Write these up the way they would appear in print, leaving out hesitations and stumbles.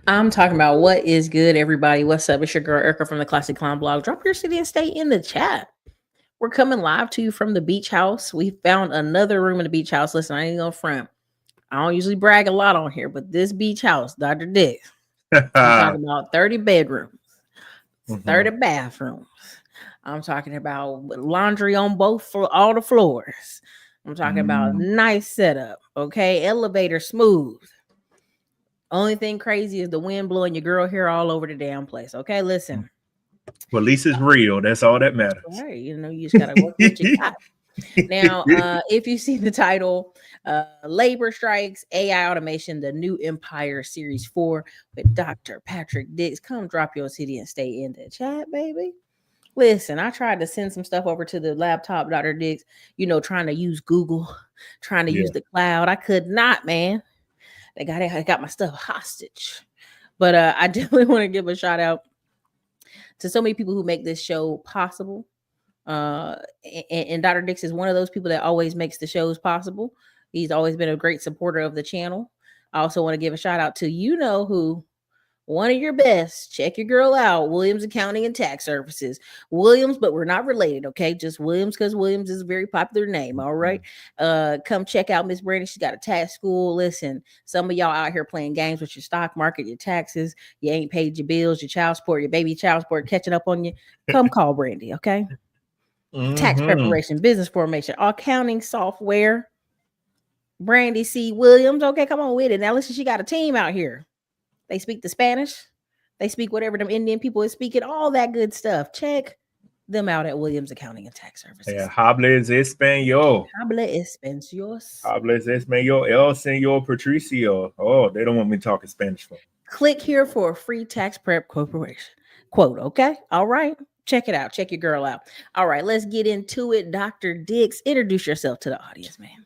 I'm talking about what is good, everybody. What's up? It's your girl Erica from the Classic Clown Blog. Drop your city and state in the chat. We're coming live to you from the beach house. We found another room in the beach house. Listen, I ain't gonna front. I don't usually brag a lot on here, but this beach house, Dr. Dick, I'm talking about 30 bedrooms, 30 bathrooms. I'm talking about laundry on all the floors. I'm talking about nice setup. Okay, elevator smooth. Only thing crazy is the wind blowing your girl hair all over the damn place. Okay, listen. Well, at least it's real. That's all that matters. Right, you just gotta work what you got. Now, if you see the title, Labor Strikes, AI Automation, the New Empire Series 4 with Dr. Patrick Dix, come drop your city and stay in the chat, baby. Listen, I tried to send some stuff over to the laptop, Dr. Dix, trying to use Google, trying to use the cloud. I could not, man. I got my stuff hostage. But I definitely want to give a shout out to so many people who make this show possible. And Dr. Dix is one of those people that always makes the shows possible. He's always been a great supporter of the channel. I also want to give a shout out to who, one of your best. Check your girl out, Williams Accounting and Tax Services. Williams, but we're not related, okay? Just Williams because Williams is a very popular name, all right? Come check out Miss Brandy. She's got a tax school. Listen, some of y'all out here playing games with your stock market, your taxes. You ain't paid your bills, your child support, your baby child support catching up on you. Come call Brandy, okay? Tax preparation, business formation, accounting software. Brandy C. Williams. Okay, come on with it. Now listen, she got a team out here. They speak the Spanish. They speak whatever them Indian people is speaking, all that good stuff. Check them out at Williams Accounting and Tax Services. Yeah, hables español. Habla español. Hables español. El señor Patricio. Oh, they don't want me talking Spanish. Click here for a free tax prep corporation quote. Okay, all right. Check it out. Check your girl out. All right, let's get into it. Dr. Dix, introduce yourself to the audience, man.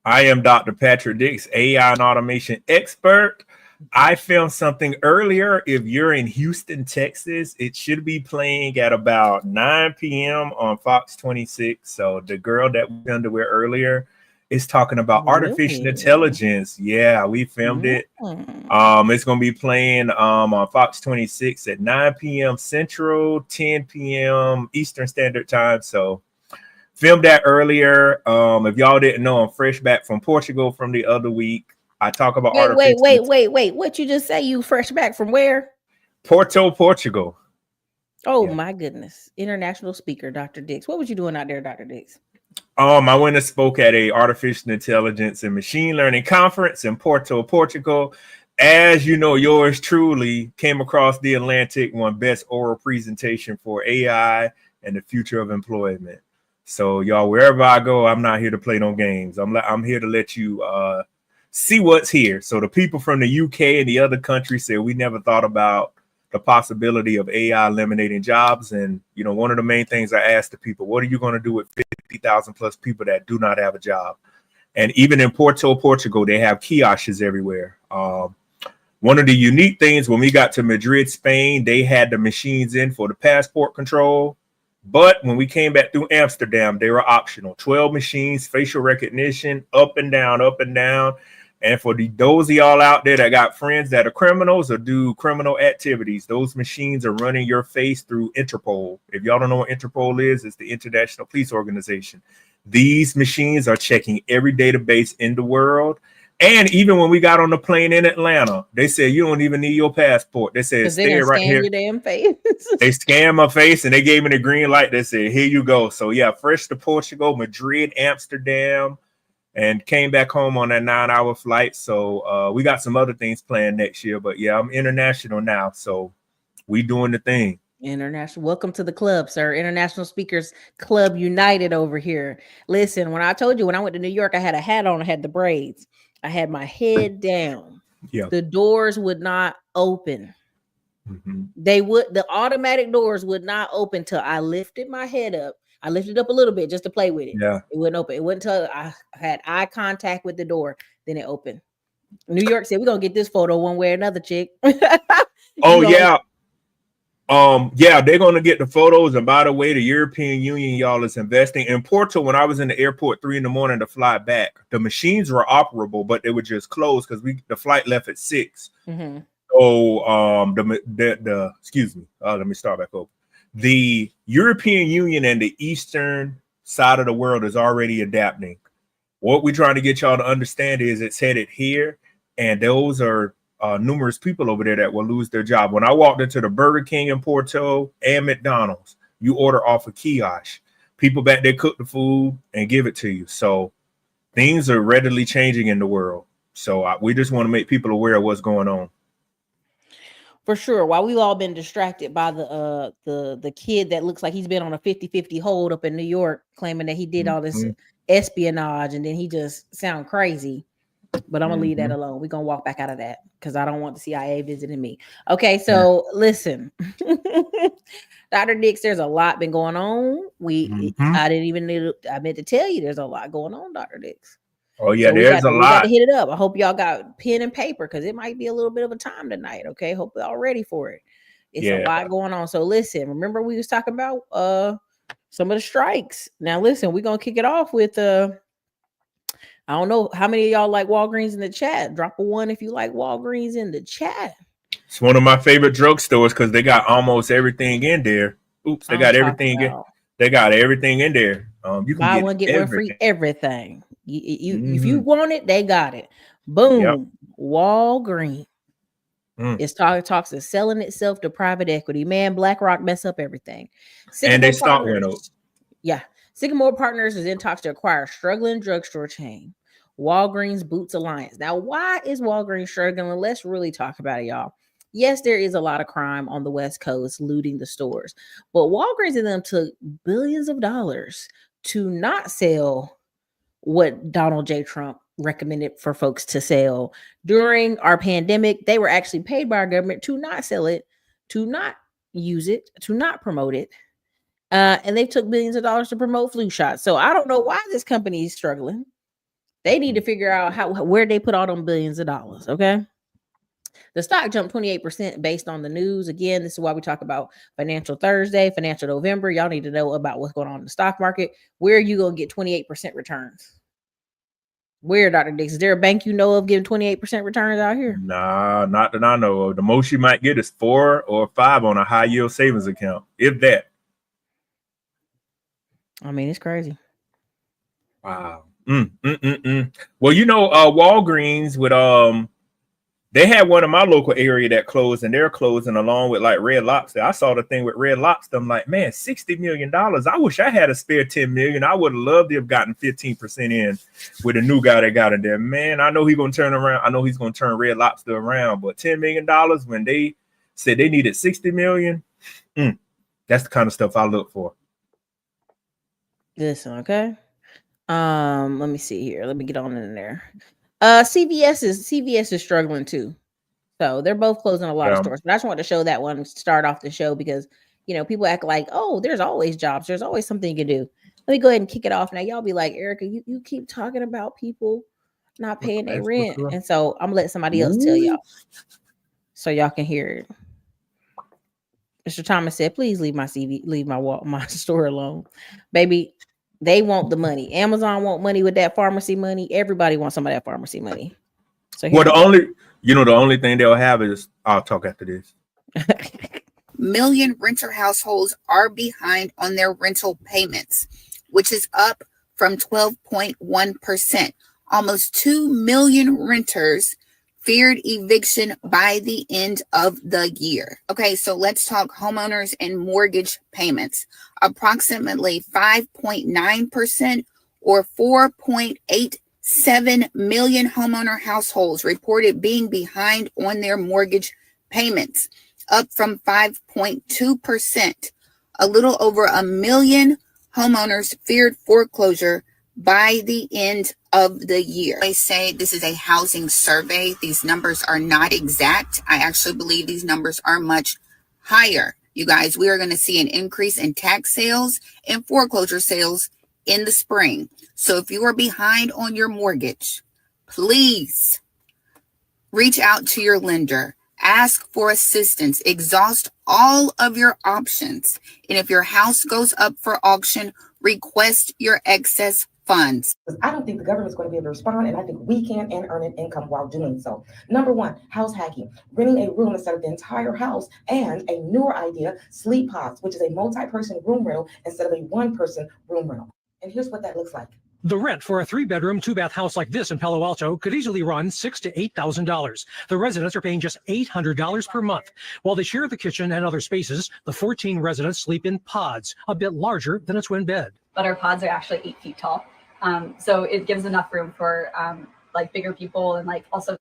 I am Dr. Patrick Dix, AI and automation expert. I filmed something earlier. If you're in Houston, Texas, it should be playing at about 9 p.m. on Fox 26. So the girl that we filmed with earlier is talking about artificial intelligence. Yeah, we filmed it. It's going to be playing on Fox 26 at 9 p.m. Central, 10 p.m. Eastern Standard Time. So filmed that earlier. If y'all didn't know, I'm fresh back from Portugal from the other week. I talk about wait. What you just say? You fresh back from where? Portugal. Oh my goodness. International speaker, Dr. Dix. What was you doing out there, Dr. Dix? I went and spoke at a artificial intelligence and machine learning conference in Porto, Portugal. As you know, yours truly came across the Atlantic, won best oral presentation for AI and the future of employment. So y'all, wherever I go, I'm not here to play no games. I'm here to let you see what's here. So the people from the UK and the other countries said we never thought about the possibility of AI eliminating jobs. And, one of the main things I asked the people, what are you going to do with 50,000 plus people that do not have a job? And even in Porto, Portugal, they have kiosks everywhere. One of the unique things when we got to Madrid, Spain, they had the machines in for the passport control. But when we came back through Amsterdam, they were optional. 12 machines, facial recognition, up and down, up and down. And for those of y'all out there that got friends that are criminals or do criminal activities, those machines are running your face through Interpol. If y'all don't know what Interpol is, it's the International Police Organization. These machines are checking every database in the world. And even when we got on the plane in Atlanta, they said, you don't even need your passport. They said, stay right here. Your damn face. They scanned my face and they gave me the green light. They said, here you go. So yeah, fresh to Portugal, Madrid, Amsterdam, and came back home on that 9-hour flight. So we got some other things planned next year. But yeah, I'm international now. So we doing the thing. International. Welcome to the club, sir. International Speakers Club United over here. Listen, when I told you when I went to New York, I had a hat on, I had the braids. I had my head down. Yeah. The doors would not open. The automatic doors would not open till I lifted my head up. I lifted up a little bit just to play with it. Yeah. It wouldn't open. It wouldn't until I had eye contact with the door. Then it opened. New York said, we're going to get this photo one way or another, chick. Yeah. Yeah, they're going to get the photos. And by the way, the European Union, y'all, is investing in Porto. When I was in the airport 3 a.m. to fly back, the machines were operable, but they were just closed because the flight left at 6. Mm-hmm. So the excuse me, let me start back over. The European Union and the eastern side of the world is already adapting. What we're trying to get y'all to understand is it's headed here, and those are numerous people over there that will lose their job. When I walked into the Burger King in Porto and McDonald's, you order off a kiosk. People back there cook the food and give it to you. So things are readily changing in the world. So we just want to make people aware of what's going on. For sure. While we've all been distracted by the kid that looks like he's been on a 50-50 hold up in New York, claiming that he did all this espionage, and then he just sound crazy. But I'm gonna leave that alone. We're gonna walk back out of that because I don't want the CIA visiting me. Okay, so listen. Dr. Dix, there's a lot been going on. I meant to tell you there's a lot going on, Dr. Dix. Oh yeah, so there's a lot. We got to hit it up. I hope y'all got pen and paper because it might be a little bit of a time tonight. Okay, hope y'all ready for it. It's a lot going on. So listen, remember we was talking about some of the strikes. Now listen, we're gonna kick it off with I don't know how many of y'all like Walgreens in the chat. Drop a 1 if you like Walgreens in the chat. It's one of my favorite drugstores because they got almost everything in there. Oops, they got everything in. They got everything in there. You can buy one, get one free. Everything. If you want it, they got it. Boom. Yep. Walgreens. It's talks of selling itself to private equity. Man, BlackRock mess up everything. And they stopped went up. Yeah. Sycamore Partners is in talks to acquire struggling drugstore chain, Walgreens Boots Alliance. Now, why is Walgreens struggling? Let's really talk about it, y'all. Yes, there is a lot of crime on the West Coast looting the stores, but Walgreens and them took billions of dollars to not sell what Donald J. Trump recommended for folks to sell during our pandemic. They were actually paid by our government to not sell it, to not use it, to not promote it. And they took billions of dollars to promote flu shots. So I don't know why this company is struggling. They need to figure out where they put all them billions of dollars. Okay. The stock jumped 28% based on the news. Again, this is why we talk about Financial Thursday, Financial November. Y'all need to know about what's going on in the stock market. Where are you going to get 28% returns? Where, Dr. Dix? Is there a bank you know of giving 28% returns out here? Nah, not that I know of. The most you might get is 4 or 5 on a high yield savings account, if that. I mean, it's crazy. Wow. Well, Walgreens with they had one in my local area that closed, and they're closing along with like Red Lobster. I saw the thing with Red Lobster. I'm like, man, $60 million. I wish I had a spare $10 million. I would have loved to have gotten 15% in with a new guy that got in there. Man, I know he's gonna turn around. I know he's gonna turn Red Lobster around, but $10 million when they said they needed 60 million, that's the kind of stuff I look for. Listen, okay. Let me see here. Let me get on in there. CVS is struggling too. So they're both closing a lot of stores. But I just want to show that one, start off the show, because people act like, oh, there's always jobs. There's always something you can do. Let me go ahead and kick it off. Now, y'all be like, Erica, you keep talking about people not paying their rent. And so I'm gonna let somebody else tell y'all so y'all can hear it. Mr. Thomas said, please leave my my store alone. Baby, they want the money. Amazon want money with that pharmacy money. Everybody wants some of that pharmacy money. So the only thing they'll have is, I'll talk after this. Million renter households are behind on their rental payments, which is up from 12.1%. Almost 2 million renters feared eviction by the end of the year. Okay, so let's talk homeowners and mortgage payments. Approximately 5.9% or 4.87 million homeowner households reported being behind on their mortgage payments, up from 5.2%. A little over 1 million homeowners feared foreclosure by the end of the year. They say this is a housing survey. These numbers are not exact. I actually believe these numbers are much higher. You guys, we are going to see an increase in tax sales and foreclosure sales in the spring. So if you are behind on your mortgage, please reach out to your lender. Ask for assistance. Exhaust all of your options. And if your house goes up for auction, request your excess funds. I don't think the government's going to be able to respond, and I think we can and earn an income while doing so. Number one, house hacking, renting a room instead of the entire house, and a newer idea, sleep pods, which is a multi-person room rental instead of a one-person room rental. And here's what that looks like. The rent for a 3-bedroom, 2-bath house like this in Palo Alto could easily run $6,000 to $8,000. The residents are paying just $800 per month. While they share the kitchen and other spaces, the 14 residents sleep in pods, a bit larger than a twin bed. But our pods are actually 8 feet tall. So it gives enough room for like bigger people and like also.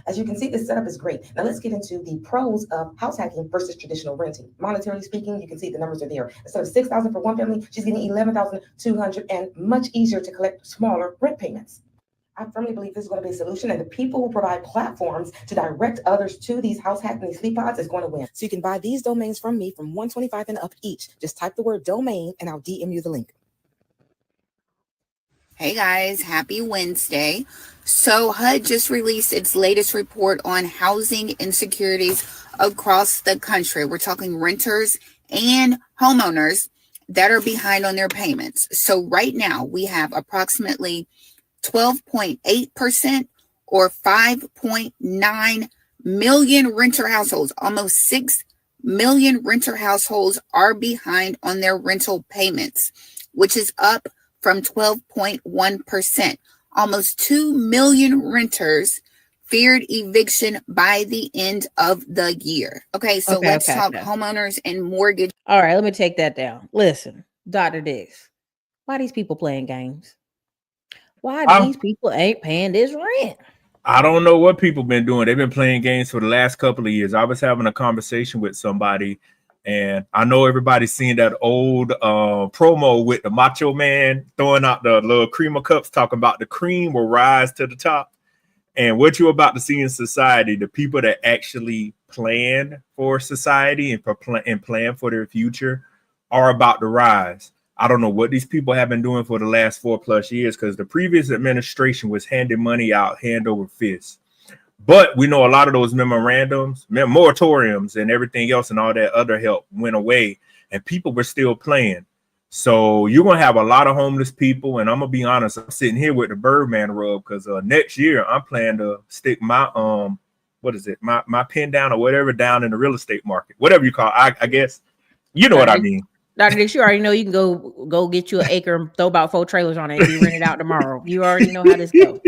As you can see, this setup is great. Now let's get into the pros of house hacking versus traditional renting. Monetarily speaking, you can see the numbers are there. Instead of $6,000 for one family, she's getting $11,200 and much easier to collect smaller rent payments. I firmly believe this is going to be a solution, and the people who provide platforms to direct others to these house hacking, these sleep pods, is going to win. So you can buy these domains from me from $125 and up each. Just type the word domain and I'll DM you the link. Hey guys, happy Wednesday. So HUD just released its latest report on housing insecurities across the country. We're talking renters and homeowners that are behind on their payments. So right now we have approximately 12.8% or 5.9 million renter households. Almost 6 million renter households are behind on their rental payments, which is up from 12.1%. Almost 2 million renters feared eviction by the end of the year. Okay, so let's talk homeowners and mortgage. All right, let me take that down. Listen, Dr. Dix, why these people playing games? Why these people ain't paying this rent? I don't know what people been doing. They've been playing games for the last couple of years. I was having a conversation with somebody, and I know everybody's seen that old promo with the Macho Man throwing out the little creamer cups, talking about the cream will rise to the top. And what you're about to see in society, the people that actually plan for society and plan for their future are about to rise. I don't know what these people have been doing for the last 4+ years, because the previous administration was handing money out hand over fist. But we know a lot of those memorandums, moratoriums, and everything else and all that other help went away, and people were still playing. So you're going to have a lot of homeless people. And I'm going to be honest, I'm sitting here with the Birdman rub, because next year I'm planning to stick my, my pen down or whatever down in the real estate market, whatever you call it, I guess. You know what I mean. Dr. Dix, you already know you can go get you an acre and throw about 4 trailers on it and be rented out tomorrow. You already know how this goes.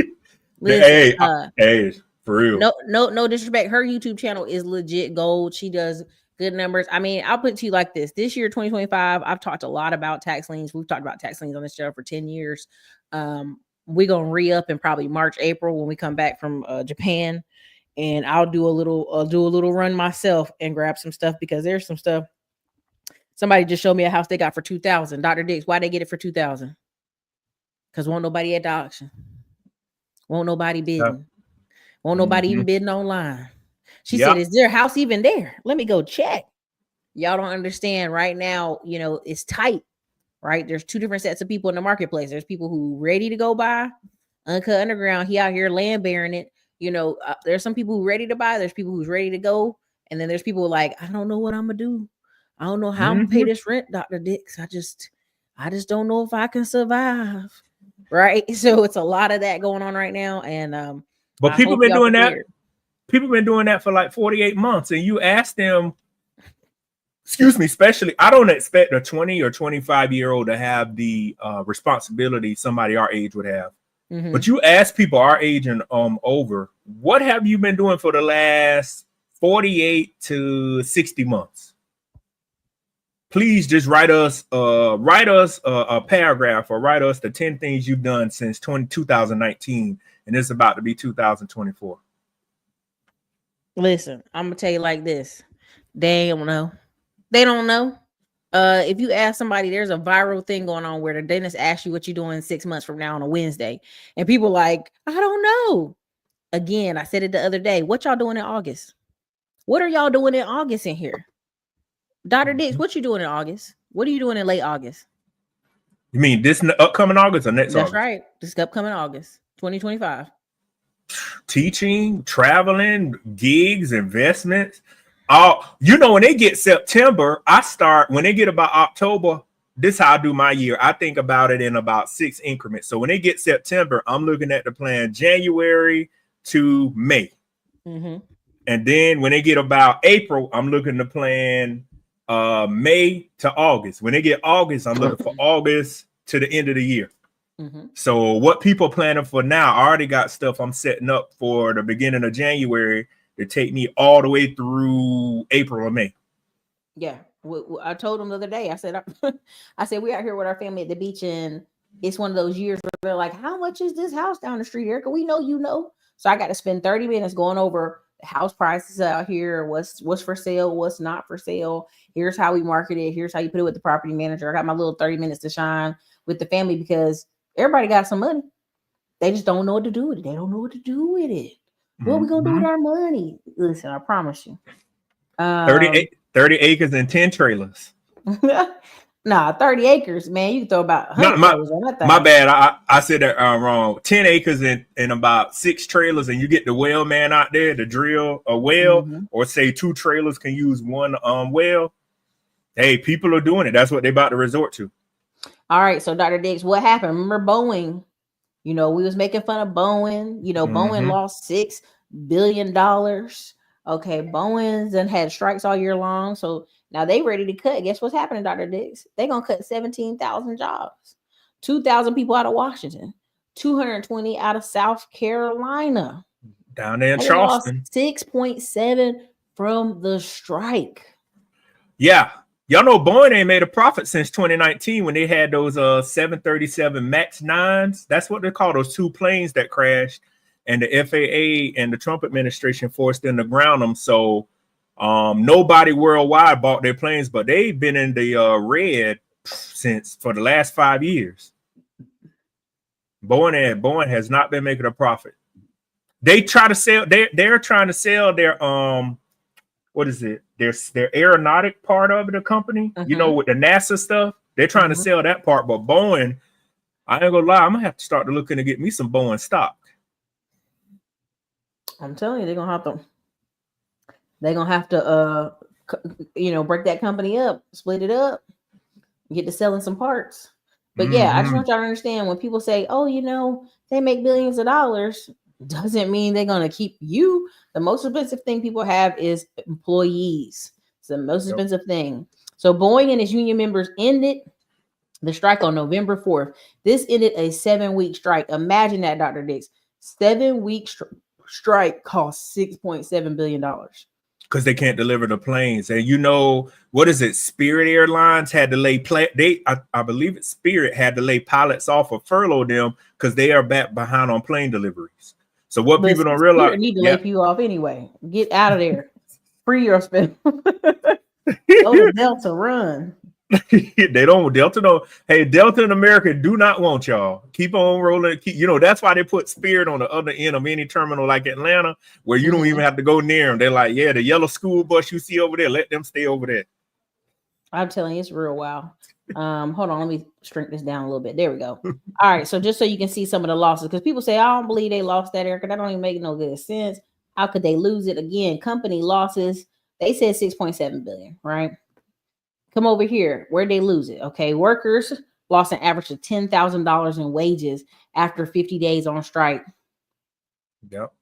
Listen, hey, for real. No disrespect. Her YouTube channel is legit gold. She does good numbers. I mean, I'll put it to you like this. This year, 2025, I've talked a lot about tax liens. We've talked about tax liens on this show for 10 years. We're going to re-up in probably March, April when we come back from Japan. And I'll do a little run myself and grab some stuff, because there's some stuff. Somebody just showed me a house they got for $2,000. Dr. Dix, why they get it for $2,000? Because won't nobody at the auction. Won't nobody bidding. Won't nobody even bidding online. She said, is their house even there? Let me go check. Y'all don't understand right now, it's tight, right? There's 2 different sets of people in the marketplace. There's people who ready to go buy Uncut Underground. He out here land bearing it. There's some people who ready to buy. There's people who's ready to go. And then there's people like, I don't know what I'm going to do. I don't know how I'm going to pay this rent, Dr. Dix. I just don't know if I can survive. Right. So it's a lot of that going on right now. And, but people been doing that. People been doing that for like 48 months. And you ask them, especially, I don't expect a 20 or 25-year-old to have the responsibility somebody our age would have. But you ask people our age and over, what have you been doing for the last 48 to 60 months? Please just write us a paragraph, or write us the 10 things you've done since 2019, and it's about to be 2024. Listen, I'm gonna tell you like this: they don't know. They don't know. If you ask somebody, there's a viral thing going on where the dentist asks you what you're doing 6 months from now on a Wednesday, and people like, I don't know. Again, I said it the other day. What y'all doing in August? What are y'all doing in August in here? Dr. Dix, what you doing in August? What are you doing in late August? You mean this upcoming August or next August? That's right. This upcoming August, 2025. Teaching, traveling, gigs, investments. When they get September, when they get about October, this is how I do my year. I think about it in about 6 increments. So when they get September, I'm looking at the plan January to May. Mm-hmm. And then when they get about April, I'm looking to plan May to August. When they get August, I'm looking for August to the end of the year. Mm-hmm. So what people planning for now, I already got stuff I'm setting up for the beginning of January to take me all the way through April or May. Yeah. I told them the other day, I said, we out here with our family at the beach, and it's one of those years where they're like, how much is this house down the street, Erica? We know, you know. So I got to spend 30 minutes going over the house prices out here, what's for sale, what's not for sale. Here's how we market it. Here's how you put it with the property manager. I got my little 30 minutes to shine with the family because everybody got some money. They just don't know what to do with it. They don't know what to do with it. What are we going to do with our money? Listen, I promise you. 30 acres and 10 trailers. Nah, 30 acres, man. You can throw about 100 trailers on that thing. My bad. I said that wrong. 10 acres and about 6 trailers, and you get the well man out there to drill a well, or say 2 trailers can use one well. Hey, people are doing it. That's what they're about to resort to. All right. So, Dr. Diggs, what happened? Remember Boeing? You know, we was making fun of Boeing. You know, Boeing lost $6 billion. Okay, Boeing's and had strikes all year long. So now they ready to cut. Guess what's happening, Dr. Diggs? They're going to cut 17,000 jobs. 2,000 people out of Washington. 220 out of South Carolina. Down there in Charleston. 6.7 from the strike. Yeah. Y'all know Boeing ain't made a profit since 2019 when they had those 737 MAX 9s. That's what they call those 2 planes that crashed, and the FAA and the Trump administration forced them to ground them. So nobody worldwide bought their planes, but they've been in the red for the last 5 years. Boeing has not been making a profit. They try to sell. They're trying to sell their what is it? Their aeronautic part of the company, you know, with the NASA stuff. They're trying to sell that part, but Boeing, I ain't gonna lie, I'm gonna have to start looking to get me some Boeing stock. I'm telling you, they're gonna have to break that company up, split it up, get to selling some parts. But yeah, I just want y'all to understand, when people say, oh, you know, they make billions of dollars, doesn't mean they're going to keep you. The most expensive thing people have is employees. It's the most expensive thing. So Boeing and its union members ended the strike on November 4th. This ended a 7-week strike. Imagine that, Dr. Diggs. 7-week strike cost $6.7 billion. Because they can't deliver the planes. And you know, what is it? Spirit Airlines had to lay I believe it's Spirit had to lay pilots off or furlough them because they are back behind on plane deliveries. So what people don't realize, Spirit need to lay you off anyway. Get out of there. Free your spin. Oh, Delta, run. They don't. Delta don't. Hey, Delta in America do not want y'all. Keep on rolling. That's why they put Spirit on the other end of any terminal like Atlanta, where you don't even have to go near them. They're like, yeah, the yellow school bus you see over there, let them stay over there. I'm telling you, it's real wild. Hold on, let me shrink this down a little bit. There we go. All right, so just so you can see some of the losses, because people say, I don't believe they lost that, Erica. That don't even make no good sense. How could they lose it? Again, company losses, they said 6.7 billion, right? Come over here. Where'd they lose it? Okay, workers lost an average of $10,000 in wages after 50 days on strike. Yep.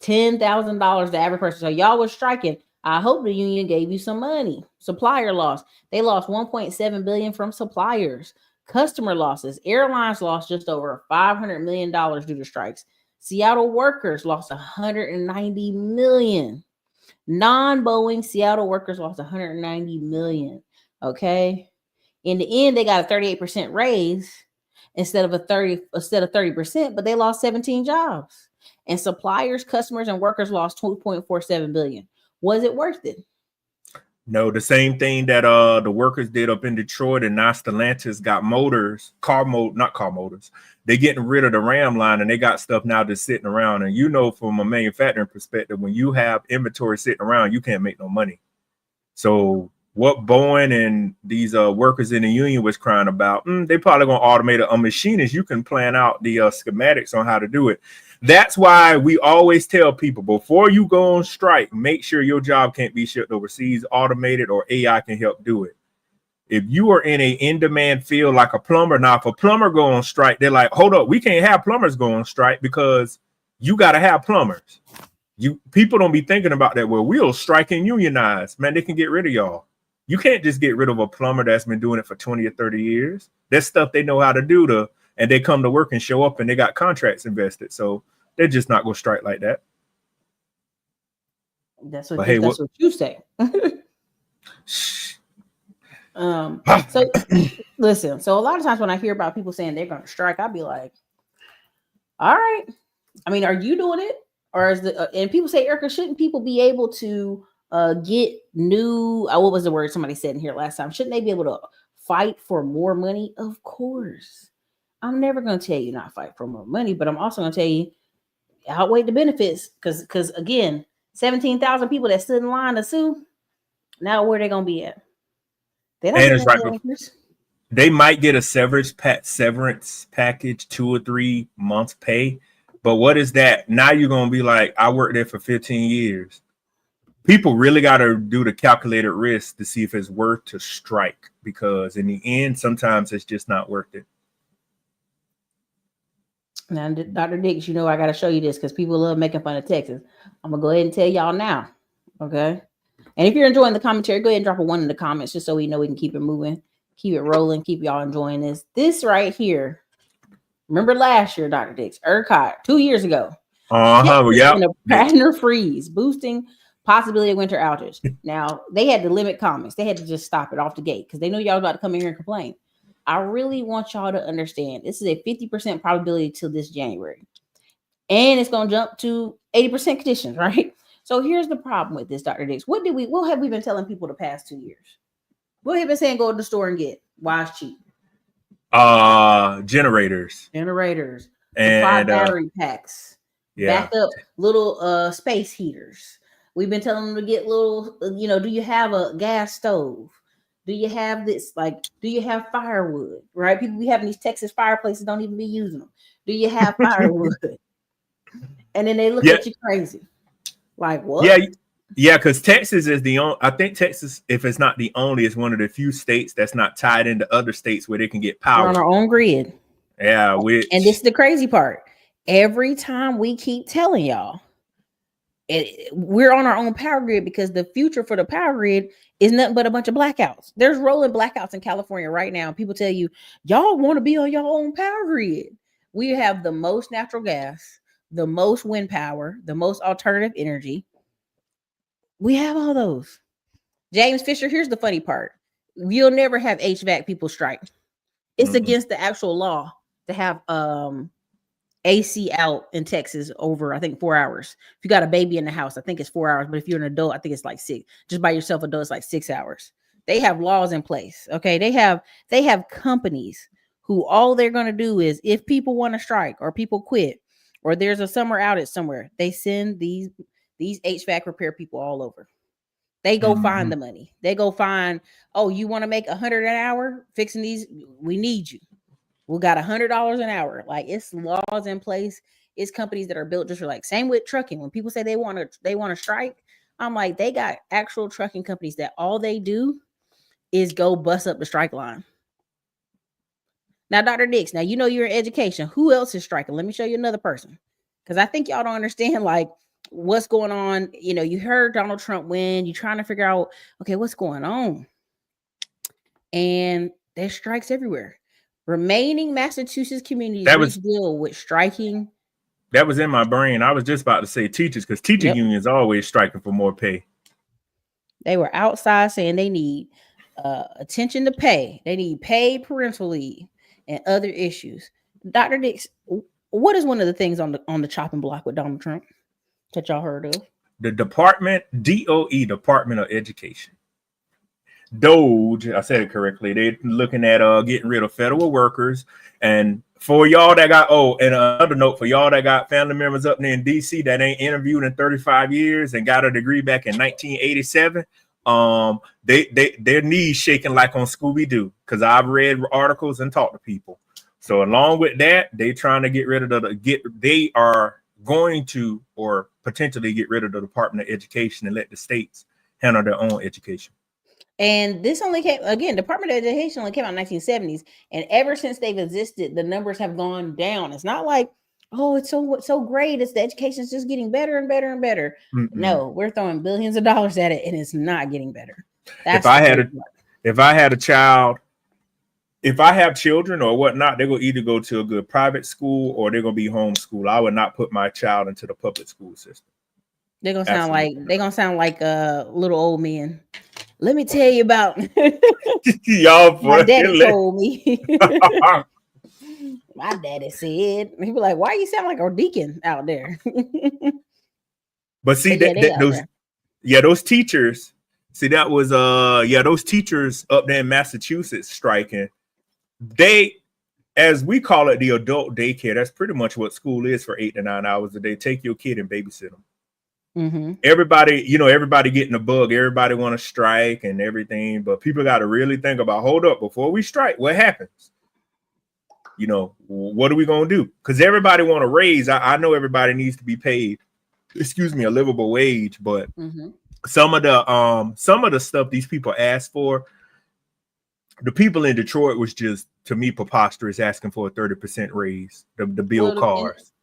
$10,000 the average person. So y'all was striking. I hope the union gave you some money. Supplier loss. They lost 1.7 billion from suppliers. Customer losses. Airlines lost just over $500 million due to strikes. Seattle workers lost 190 million. Non-Boeing Seattle workers lost 190 million. Okay. In the end, they got a 38% raise instead of 30%, but they lost 17 jobs. And suppliers, customers, and workers lost 2.47 billion. Was it worth it? No, the same thing that the workers did up in Detroit and now Stellantis got not car motors. They're getting rid of the Ram line and they got stuff now that's sitting around. And you know, from a manufacturing perspective, when you have inventory sitting around, you can't make no money. So what Boeing and these workers in the union was crying about, they probably gonna automate a machinist. You can plan out the schematics on how to do it. That's why we always tell people, before you go on strike, make sure your job can't be shipped overseas, automated, or AI can help do it. if you are in a in-demand field like a plumber, now if a plumber go on strike, they're like, hold up, we can't have plumbers go on strike because you got to have plumbers. People don't be thinking about that. Well, we'll strike and unionize. Man, they can get rid of y'all. You can't just get rid of a plumber that's been doing it for 20 or 30 years. That's stuff they know how to do, and they come to work and show up and they got contracts invested. So they're just not going to strike like that. That's what you say. So listen, so a lot of times when I hear about people saying they're going to strike, I'll be like, all right. I mean, are you doing it? Or is and people say, Erica, shouldn't people be able to get new, what was the word somebody said in here last time? Shouldn't they be able to fight for more money? Of course. I'm never going to tell you not fight for more money, but I'm also going to tell you outweigh the benefits. Because again, 17,000 people that stood in line to sue, now where they going to be at? They They might get a severance package, 2 or 3 months pay. But what is that? Now you're going to be like, I worked there for 15 years. People really got to do the calculated risk to see if it's worth to strike, because in the end, sometimes it's just not worth it. Now, Dr. Dix, you know, I got to show you this because people love making fun of Texas. I'm going to go ahead and tell y'all now. Okay. And if you're enjoying the commentary, go ahead and drop a 1 in the comments just so we know we can keep it moving, keep it rolling, keep y'all enjoying this. This right here. Remember last year, Dr. Dix, ERCOT, 2 years ago. Yeah. In a pattern freeze, boosting possibility of winter outage. Now, they had to limit comments. They had to just stop it off the gate because they know y'all about to come in here and complain. I really want y'all to understand this is a 50% probability till this January. And it's going to jump to 80% conditions, right? So here's the problem with this, Dr. Dix. What have we been telling people the past 2 years? What have we been saying go to the store and get? Why it's cheap? Generators, and battery packs, backup little space heaters. We've been telling them to get little, do you have a gas stove? Do you have this? Like, do you have firewood? Right? People be having these Texas fireplaces, don't even be using them. Do you have firewood? And then they look at you crazy. Like, what? Yeah, because Texas is I think Texas, if it's not the only, is one of the few states that's not tied into other states where they can get power. We're on our own grid. Yeah. And this is the crazy part. Every time we keep telling y'all, we're on our own power grid because the future for the power grid is nothing but a bunch of blackouts. There's rolling blackouts in California right now. People tell you, y'all want to be on your own power grid. We have the most natural gas, the most wind power, the most alternative energy. We have all those. James Fisher, here's the funny part. You'll never have HVAC people strike. It's against the actual law to have AC out in Texas over, I think, 4 hours. If you got a baby in the house, I think it's 4 hours. But if you're an adult, I think it's like 6. Just by yourself, adult, it's like 6 hours. They have laws in place. Okay. They have companies who all they're going to do is if people want to strike or people quit or there's a summer outage somewhere, they send these HVAC repair people all over. They go find the money. They go find, oh, you want to make $100 an hour fixing these? We need you. We got $100 an hour. Like, it's laws in place. It's companies that are built just for, like, same with trucking. When people say they want to strike, I'm like, they got actual trucking companies that all they do is go bust up the strike line. Now, Dr. Dix, now, you're in education. Who else is striking? Let me show you another person. Because I think y'all don't understand, like, what's going on. You heard Donald Trump win. You're trying to figure out, okay, what's going on? And there's strikes everywhere. Remaining Massachusetts communities deal with striking. That was in my brain. I was just about to say teachers, because teacher unions are always striking for more pay. They were outside saying they need attention to pay. They need paid parental leave and other issues. Dr. Dix, what is one of the things on the chopping block with Donald Trump that y'all heard of? The Department of Education. Doge, I said it correctly. They're looking at getting rid of federal workers. And for y'all that got, and another note for y'all that got family members up there in DC that ain't interviewed in 35 years and got a degree back in 1987, their knees shaking like on Scooby-Doo, because I've read articles and talked to people. So along with that, they trying to get rid of they are going to or potentially get rid of the Department of Education and let the states handle their own education. And this only came again, Department of Education only came out in 1970s, and ever since they've existed, the numbers have gone down. It's not like, oh, it's so great. It's the education's just getting better and better and better. No, we're throwing billions of dollars at it, and it's not getting better. That's if I had a child, if I have children or whatnot, they're gonna either go to a good private school or they're gonna be homeschooled. I would not put my child into the public school system. They're gonna sound like little old men. Let me tell you about y'all. My daddy told me. My daddy said, he was like, "Why you sound like a deacon out there?" But see, those teachers. See, that was those teachers up there in Massachusetts striking. They, as we call it, the adult daycare. That's pretty much what school is for 8 to 9 hours a day. Take your kid and babysit them. Mm-hmm. Everybody getting the bug. Everybody want to strike and everything, but people got to really think about, hold up, before we strike, what happens? What are we gonna do? Because everybody want to raise. I know everybody needs to be paid, a livable wage, but some of the stuff these people ask for, the people in Detroit was just, to me, preposterous, asking for a 30% raise. The bill cars.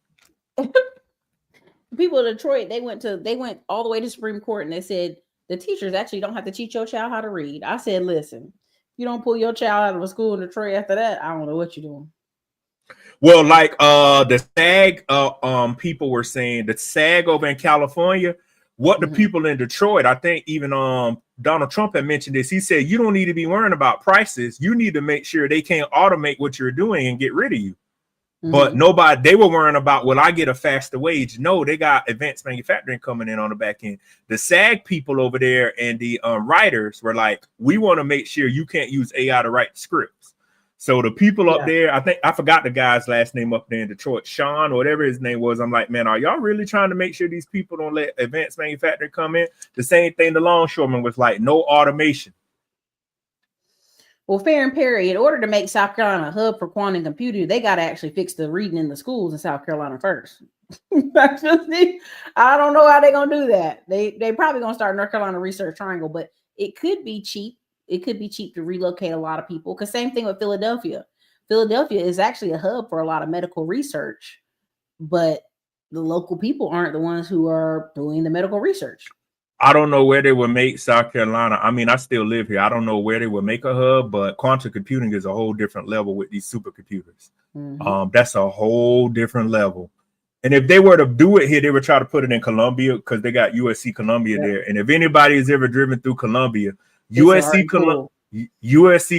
People in Detroit, they went all the way to Supreme Court, and they said the teachers actually don't have to teach your child how to read. I said, listen, you don't pull your child out of a school in Detroit after that, I don't know what you're doing. Well, like the SAG people were saying, the SAG over in California, what the people in Detroit, I think even Donald Trump had mentioned this. He said, you don't need to be worrying about prices. You need to make sure they can't automate what you're doing and get rid of you. But they were worrying about, will I get a faster wage? No, they got advanced manufacturing coming in on the back end. The SAG people over there and the writers were like, we want to make sure you can't use AI to write scripts. So the people up there, I forgot the guy's last name up there in Detroit, Sean, or whatever his name was. I'm like, man, are y'all really trying to make sure these people don't let advanced manufacturing come in? The same thing the longshoreman was like, no automation. Well, Fair and Perry, in order to make South Carolina a hub for quantum computing, they got to actually fix the reading in the schools in South Carolina first. I don't know how they're going to do that. They probably going to start North Carolina Research Triangle, but it could be cheap. It could be cheap to relocate a lot of people. Because same thing with Philadelphia. Philadelphia is actually a hub for a lot of medical research, but the local people aren't the ones who are doing the medical research. I don't know where they would make South Carolina. I mean, I still live here. I don't know where they would make a hub, but quantum computing is a whole different level with these supercomputers. That's a whole different level. And if they were to do it here, they would try to put it in Columbia because they got USC Columbia there. And if anybody has ever driven through Columbia, USC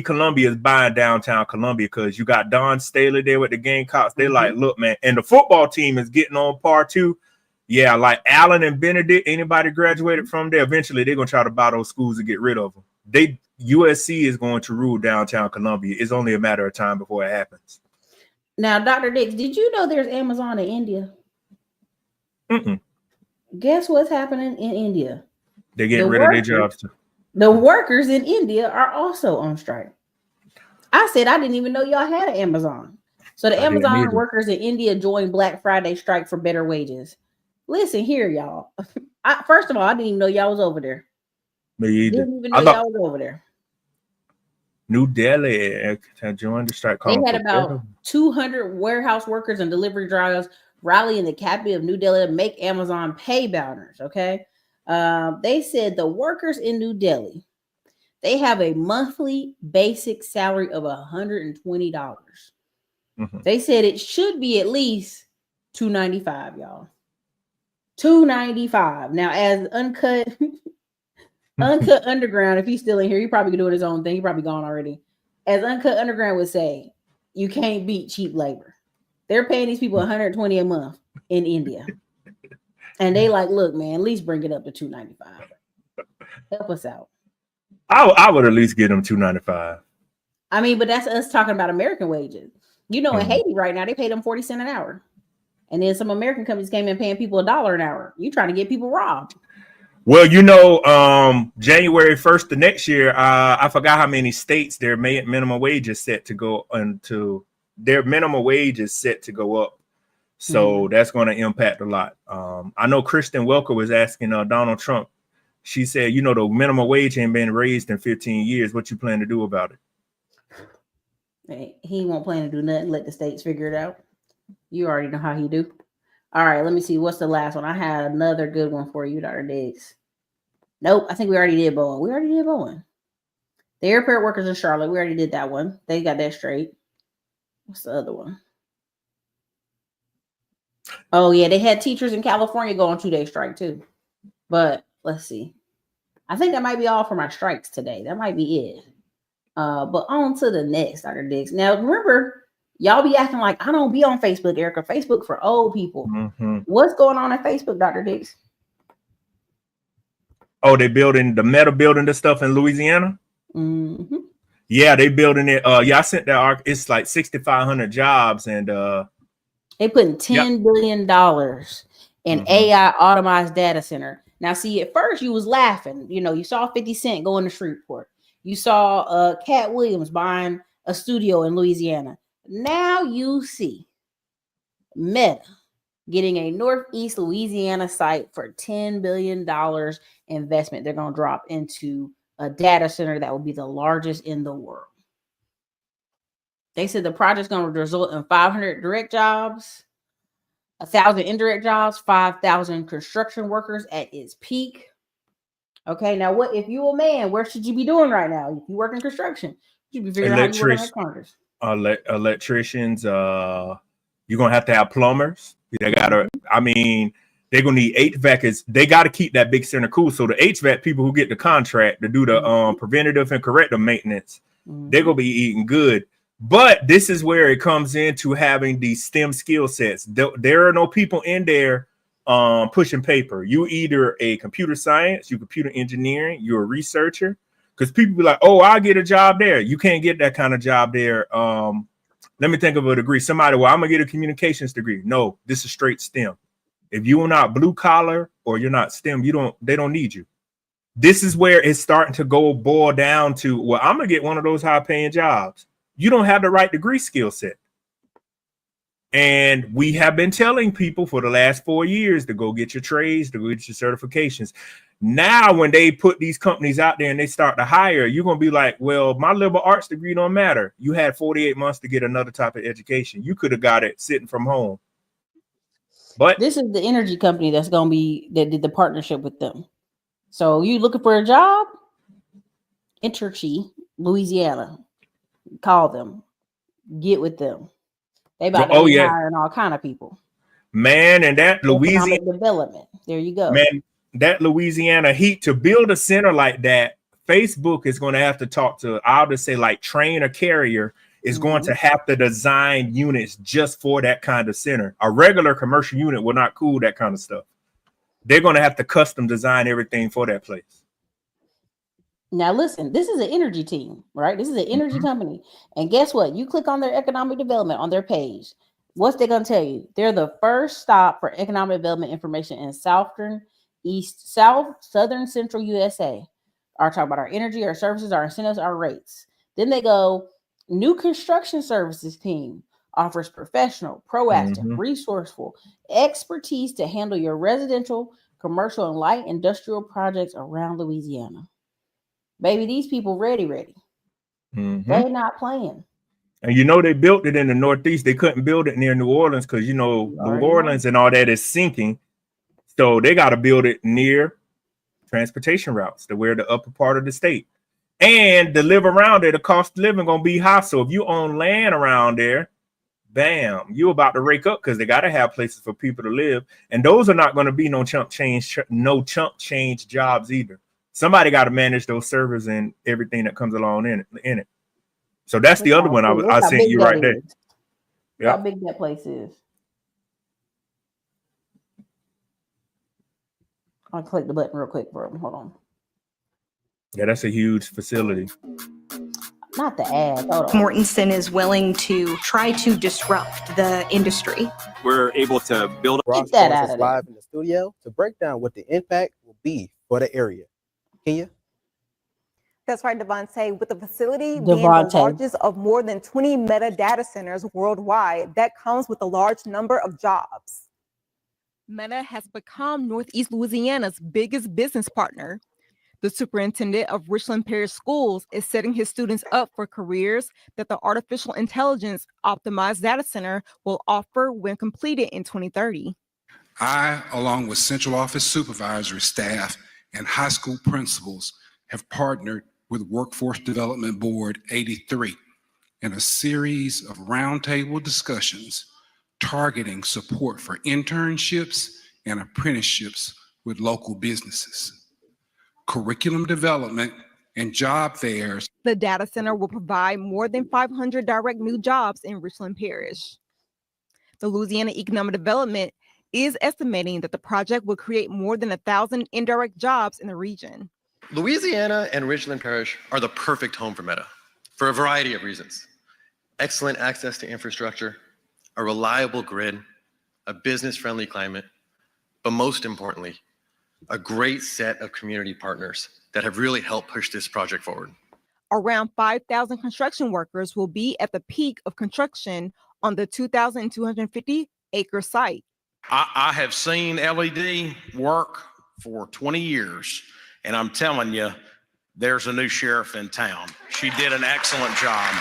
Columbia is buying downtown Columbia because you got Don Staley there with the Gamecocks. They're like, look, man, and the football team is getting on par too. Yeah, like Allen and Benedict, anybody graduated from there, eventually they're going to try to buy those schools and get rid of them. USC is going to rule downtown Columbia. It's only a matter of time before it happens. Now, Dr. Dix, did you know there's Amazon in India? Guess what's happening in India? They're getting rid of their jobs too. The workers in India are also on strike. I said, I didn't even know y'all had an Amazon. So the Amazon workers in India joined Black Friday strike for better wages. Listen here, y'all. First of all, I didn't even know y'all was over there. Me either. Didn't even know y'all was over there. New Delhi joined the strike. They had about 200 warehouse workers and delivery drivers rally in the capital of New Delhi to make Amazon pay banners. Okay. They said the workers in New Delhi, they have a monthly basic salary of $120. They said it should be at least $295, y'all. $295. Now, as Uncut Underground, if he's still in here, he probably doing his own thing. He probably gone already. As Uncut Underground would say, you can't beat cheap labor. They're paying these people $120 a month in India. And they like, look, man, at least bring it up to $295. Help us out. I would at least get them $295. I mean, but that's us talking about American wages. You know, in Haiti right now, they pay them 40 cents an hour. And then some American companies came in paying people $1 an hour. You trying to get people robbed. Well, you know, January 1st the next year, I forgot how many states their minimum wage is set to go into. Their minimum wage is set to go up. So that's going to impact a lot. I know Kristen Welker was asking Donald Trump, She said, you know, the minimum wage ain't been raised in 15 years. What you plan to do about it? He won't plan to do nothing. Let the states figure it out. You already know how he do. All right, let me see. What's the last one? I had another good one for you, Dr. Diggs. Nope, I think we already did Bowen. We already did Bowen. The airport workers in Charlotte, we already did that one. They got that straight. What's the other one? Oh, yeah, they had teachers in California go on 2-day strike too. But let's see. I think that might be all for my strikes today. That might be it. But on to the next, Dr. Diggs. Now, remember, y'all be acting like I don't be on Facebook, Erica. Facebook for old people. What's going on at Facebook, Dr. Diggs? Oh, they building the Meta building the stuff in Louisiana? Yeah, they building it. Yeah, I sent that. It's like 6,500 jobs, and they putting $10 billion in AI automized data center. Now, see, at first you was laughing. You know, you saw 50 Cent go into Shreveport. You saw Cat Williams buying a studio in Louisiana. Now you see Meta getting a Northeast Louisiana site for $10 billion investment. They're going to drop into a data center that will be the largest in the world. They said the project's going to result in 500 direct jobs, 1,000 indirect jobs, 5,000 construction workers at its peak. Okay, now what if you a man? Where should you be doing right now? If you work in construction, you should be figuring out how you work in Congress. Electricians. You're gonna have to have plumbers. They gotta. I mean, they're gonna need HVAC. They got to keep that big center cool. So the HVAC people who get the contract to do the preventative and corrective maintenance, they're gonna be eating good. But this is where it comes into having these STEM skill sets. There are no people in there pushing paper. You either a computer science, you computer engineering, you're a researcher. Because people be like, oh, I'll get a job there. You can't get that kind of job there. Let me think of a degree. Somebody, well, I'm gonna get a communications degree. No, this is straight STEM. If you're not blue collar or you're not STEM, they don't need you. This is where it's starting to boil down to, well, I'm gonna get one of those high paying jobs. You don't have the right degree skill set. And we have been telling people for the last 4 years to go get your trades, to go get your certifications. Now, when they put these companies out there and they start to hire, you're going to be like, well, my liberal arts degree don't matter. You had 48 months to get another type of education. You could have got it sitting from home. But this is the energy company that did the partnership with them. So you looking for a job? Entergy, Louisiana. Call them. Get with them. They about to be hiring all kind of people. Man, and that Louisiana development. There you go. Man, that Louisiana heat, to build a center like that, Facebook is going to have to talk to, I'll just say like Train or Carrier is going to have to design units just for that kind of center. A regular commercial unit will not cool that kind of stuff. They're going to have to custom design everything for that place. Now, listen, this is an energy team, right? This is an energy company. And guess what? You click on their economic development on their page. What's they going to tell you? They're the first stop for economic development information in southern central USA. Are talking about our energy, our services, our incentives, our rates. Then they go, new construction services team offers professional, proactive, resourceful expertise to handle your residential, commercial, and light industrial projects around Louisiana. Baby, these people ready. They're not playing. And you know, they built it in the Northeast. They couldn't build it near New Orleans because, you know, New Orleans and all that is sinking. So they got to build it near transportation routes to where the upper part of the state. And to live around there, the cost of living going to be high. So if you own land around there, bam, you about to rake up because they got to have places for people to live. And those are not going to be no chump change jobs either. Somebody got to manage those servers and everything that comes along in it. So that's the other one I sent you right there. Yeah. How big that place is. I'll click the button real quick, bro. Hold on. Yeah, that's a huge facility. Not the ad. Hold on. Mortensen is willing to try to disrupt the industry. We're able to build. Get that out of there. Live in the studio to break down what the impact will be for the area. Kenya? That's right, Devontae. With the facility being the largest of more than 20 Meta data centers worldwide, that comes with a large number of jobs. Meta has become Northeast Louisiana's biggest business partner. The superintendent of Richland Parish Schools is setting his students up for careers that the artificial intelligence optimized data center will offer when completed in 2030. I, along with central office supervisory staff and high school principals, have partnered with Workforce Development Board 83 in a series of roundtable discussions targeting support for internships and apprenticeships with local businesses, curriculum development, and job fairs. The data center will provide more than 500 direct new jobs in Richland Parish. The Louisiana Economic Development is estimating that the project will create more than 1,000 indirect jobs in the region. Louisiana and Richland Parish are the perfect home for Meta for a variety of reasons. Excellent access to infrastructure, a reliable grid, a business-friendly climate, but most importantly, a great set of community partners that have really helped push this project forward. Around 5,000 construction workers will be at the peak of construction on the 2,250-acre site. I have seen LED work for 20 years, and I'm telling you, there's a new sheriff in town. She did an excellent job.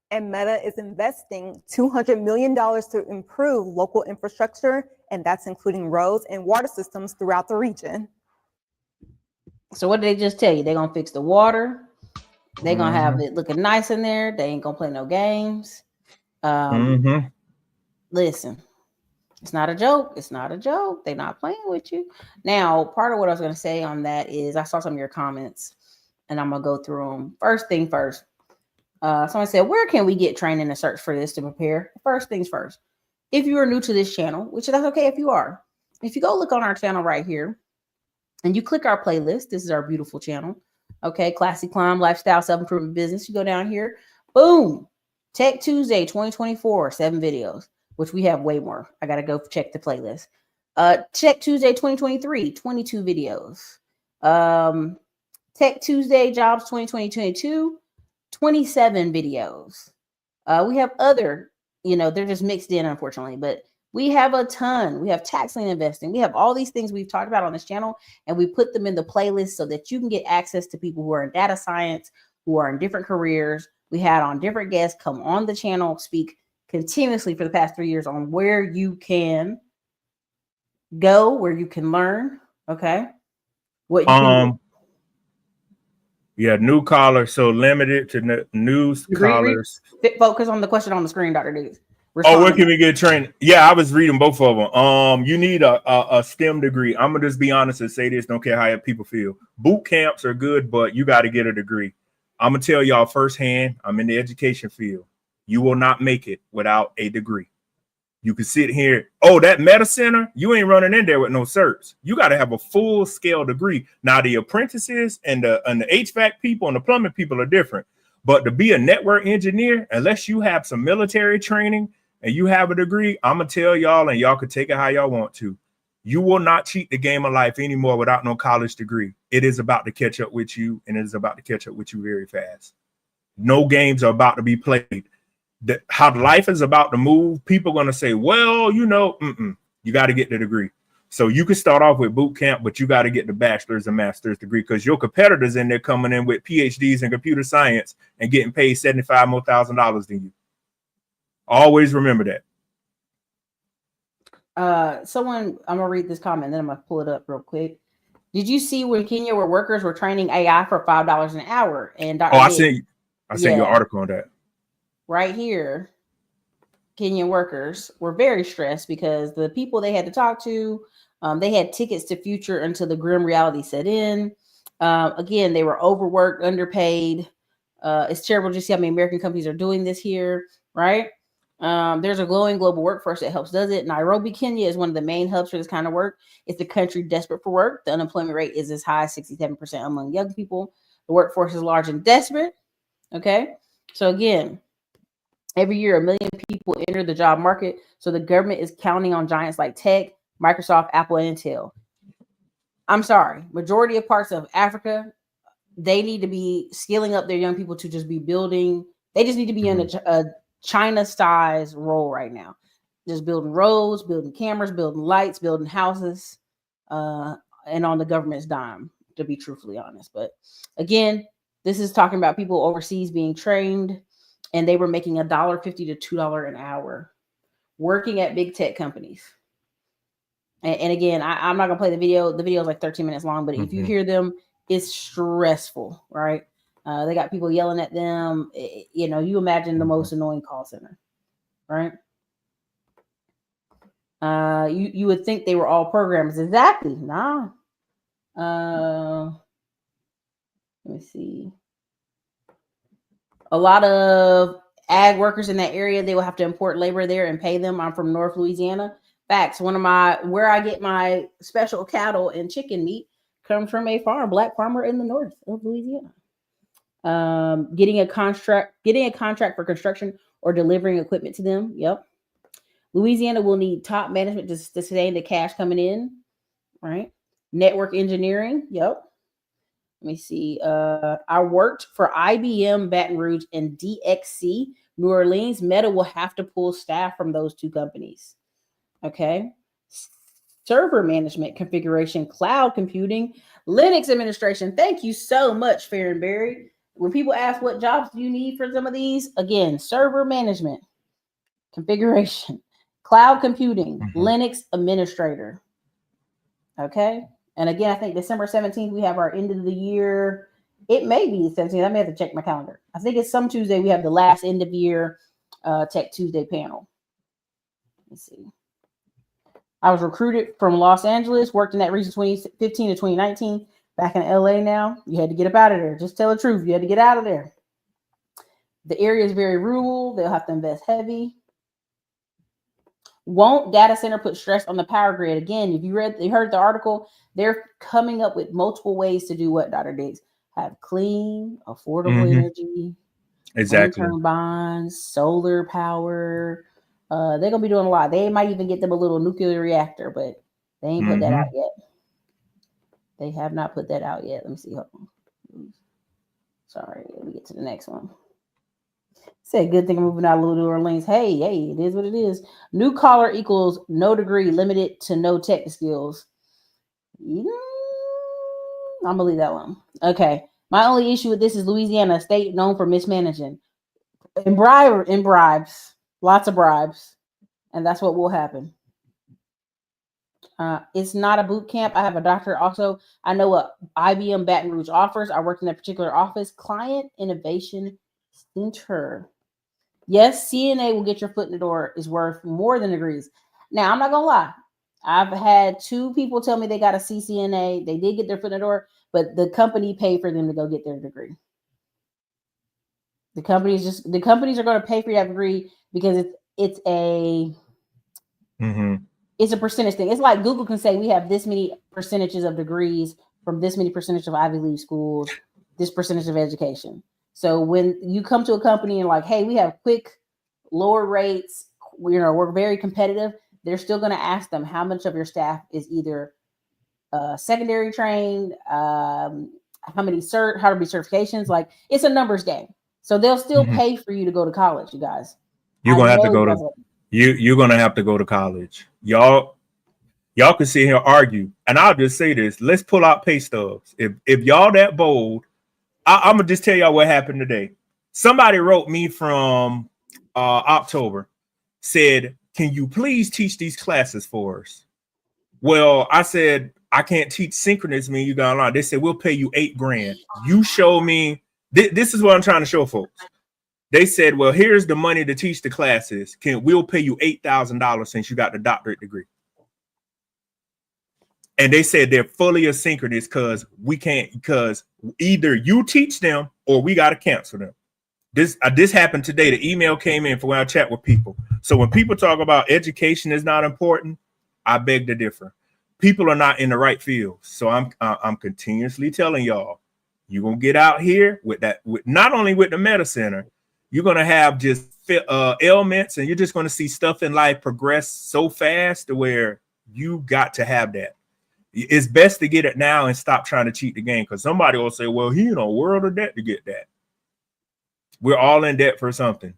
And Meta is investing $200 million to improve local infrastructure, and that's including roads and water systems throughout the region. So what did they just tell you? They're going to fix the water. They're going to have it looking nice in there. They ain't going to play no games. Listen, it's not a joke. It's not a joke. They're not playing with you. Now, part of what I was going to say on that is I saw some of your comments, and I'm going to go through them. First thing first. Someone said, where can we get training and search for this to prepare? First things first. If you are new to this channel, which that's okay if you are. If you go look on our channel right here, and you click our playlist, this is our beautiful channel. Okay, Classy Climb, Lifestyle, Self-Improvement Business. You go down here, boom, Tech Tuesday 2024, 7 videos, which we have way more. I got to go check the playlist. Tech Tuesday 2023, 22 videos. Tech Tuesday Jobs 2022, 27 videos. We have other, they're just mixed in, unfortunately, but we have a ton. We have tax lien investing. We have all these things we've talked about on this channel, and we put them in the playlist so that you can get access to people who are in data science, who are in different careers. We had on different guests come on the channel, speak continuously for the past 3 years on where you can go, where you can learn. Okay. What you can do. Yeah, new callers. So limited to news callers. Focus on the question on the screen, Dr. Diggs. Where can we get trained? Yeah, I was reading both of them. You need a STEM degree. I'm gonna just be honest and say this. Don't care how people feel. Boot camps are good, but you got to get a degree. I'm gonna tell y'all firsthand. I'm in the education field. You will not make it without a degree. You can sit here. Oh, that Meta Center, you ain't running in there with no certs. You got to have a full scale degree. Now the apprentices and the HVAC people and the plumbing people are different. But to be a network engineer, unless you have some military training and you have a degree, I'm gonna tell y'all, and y'all can take it how y'all want to. You will not cheat the game of life anymore without no college degree. It is about to catch up with you, and it is about to catch up with you very fast. No games are about to be played. How life is about to move, people are going to say, well, you got to get the degree. So you can start off with boot camp, but you got to get the bachelor's and master's degree because your competitors in there coming in with PhDs in computer science and getting paid $75,000 more than you. Always remember that. I'm going to read this comment, then I'm going to pull it up real quick. Did you see when Kenya where workers were training AI for $5 an hour? And Dr. I sent you an article on that. Right here, Kenyan workers were very stressed because the people they had to talk to, they had tickets to future until the grim reality set in. Again, they were overworked, underpaid. It's terrible to see how many American companies are doing this here, right? There's a growing global workforce that helps does it. Nairobi, Kenya is one of the main hubs for this kind of work. It's the country desperate for work. The unemployment rate is as high as 67% among young people. The workforce is large and desperate. Okay. So again, every year, 1 million people enter the job market. So the government is counting on giants like Tech, Microsoft, Apple, and Intel. I'm sorry. Majority of parts of Africa, they need to be skilling up their young people to just be building. They just need to be in a China size role right now. just building roads, building cameras, building lights, building houses, and on the government's dime, to be truthfully honest. But again, this is talking about people overseas being trained, and they were making $1.50 to $2 an hour working at big tech companies. And again, I'm not gonna play the video. The video is like 13 minutes long, but if you hear them, it's stressful, right? They got people yelling at them. You know, you imagine the most annoying call center, right? You would think they were all programmers. Exactly. Nah. Let me see. A lot of ag workers in that area, they will have to import labor there and pay them. I'm from North Louisiana. Facts. Where I get my special cattle and chicken meat comes from a black farmer in the north of Louisiana. Getting a contract for construction or delivering equipment to them. Yep. Louisiana will need top management to sustain the cash coming in, right? Network engineering. Yep. Let me see. I worked for IBM Baton Rouge and DXC New Orleans. Meta will have to pull staff from those two companies. Okay. Server management, configuration, cloud computing, Linux administration. Thank you so much, Fair and Berry. When people ask what jobs do you need for some of these, again, server management, configuration, cloud computing, Linux administrator. Okay. And again, I think December 17th, we have our end of the year. It may be the 17th. I may have to check my calendar. I think it's some Tuesday. We have the last end of year Tech Tuesday panel. Let's see. I was recruited from Los Angeles, worked in that region 2015 to 2019. Back in LA now. You had to get up out of there. Just tell the truth. You had to get out of there. The area is very rural. They'll have to invest heavy. Won't data center put stress on the power grid? Again, if you heard the article, they're coming up with multiple ways to do what, Dr. Diggs? Have clean, affordable energy. Exactly. Turbines, solar power. They're going to be doing a lot. They might even get them a little nuclear reactor, but they ain't put that out yet. They have not put that out yet. Let me see. Hold on. Sorry. Let me get to the next one. Said, good thing I'm moving out of New Orleans. Hey, it is what it is. New collar equals no degree, limited to no tech skills. I'm going to leave that one. Okay. My only issue with this is Louisiana, a state known for mismanaging and bribes. Lots of bribes. And that's what will happen. It's not a boot camp. I have a doctorate also. I know what IBM Baton Rouge offers. I worked in that particular office. Client Innovation Center. Yes, CNA will get your foot in the door is worth more than degrees. Now, I'm not going to lie. I've had 2 people tell me they got a CCNA. They did get their foot in the door, but the company paid for them to go get their degree. The companies are going to pay for your degree because it's a percentage thing. It's like Google can say we have this many percentages of degrees from this many percentage of Ivy League schools, this percentage of education. So when you come to a company and like, hey, we have quick, lower rates, we're very competitive, they're still going to ask them how much of your staff is either secondary trained, how many certifications. Like, it's a numbers game. So they'll still pay for you to go to college, you guys. You're gonna have to go to you're gonna have to go to college. Y'all can sit here and argue, and I'll just say this: let's pull out pay stubs. If y'all that bold, I'm gonna just tell y'all what happened today. Somebody wrote me from October, said, "Can you please teach these classes for us?" Well, I said I can't teach synchronous. You got online. They said we'll pay you $8,000. You show me. This is what I'm trying to show folks. They said, well, here's the money to teach the classes. We'll pay you $8,000 since you got the doctorate degree. And they said they're fully asynchronous because either you teach them or we got to cancel them. This happened today. The email came in for when I chat with people. So when people talk about education is not important, I beg to differ. People are not in the right field. So I'm continuously telling y'all, you're going to get out here with not only with the Meta Center, you're going to have just ailments, and you're just going to see stuff in life progress so fast to where you got to have that. It's best to get it now and stop trying to cheat the game, because somebody will say, well, he in a world of debt to get that. We're all in debt for something.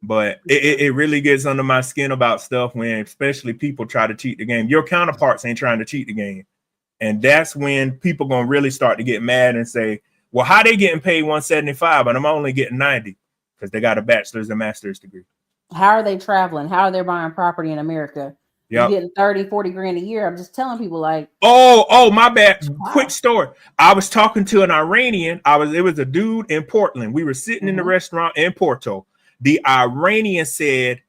But it really gets under my skin about stuff when especially people try to cheat the game. Your counterparts ain't trying to cheat the game. And that's when people gonna really start to get mad and say, well, how they getting paid 175 and I'm only getting 90? Because they got a bachelor's and master's degree. How are they traveling? How are they buying property in America? Yep. You're getting 30, 40 grand a year. I'm just telling people like, oh, my bad. Wow. Quick story. I was talking to an Iranian. It was a dude in Portland. We were sitting in the restaurant in Porto. The Iranian said,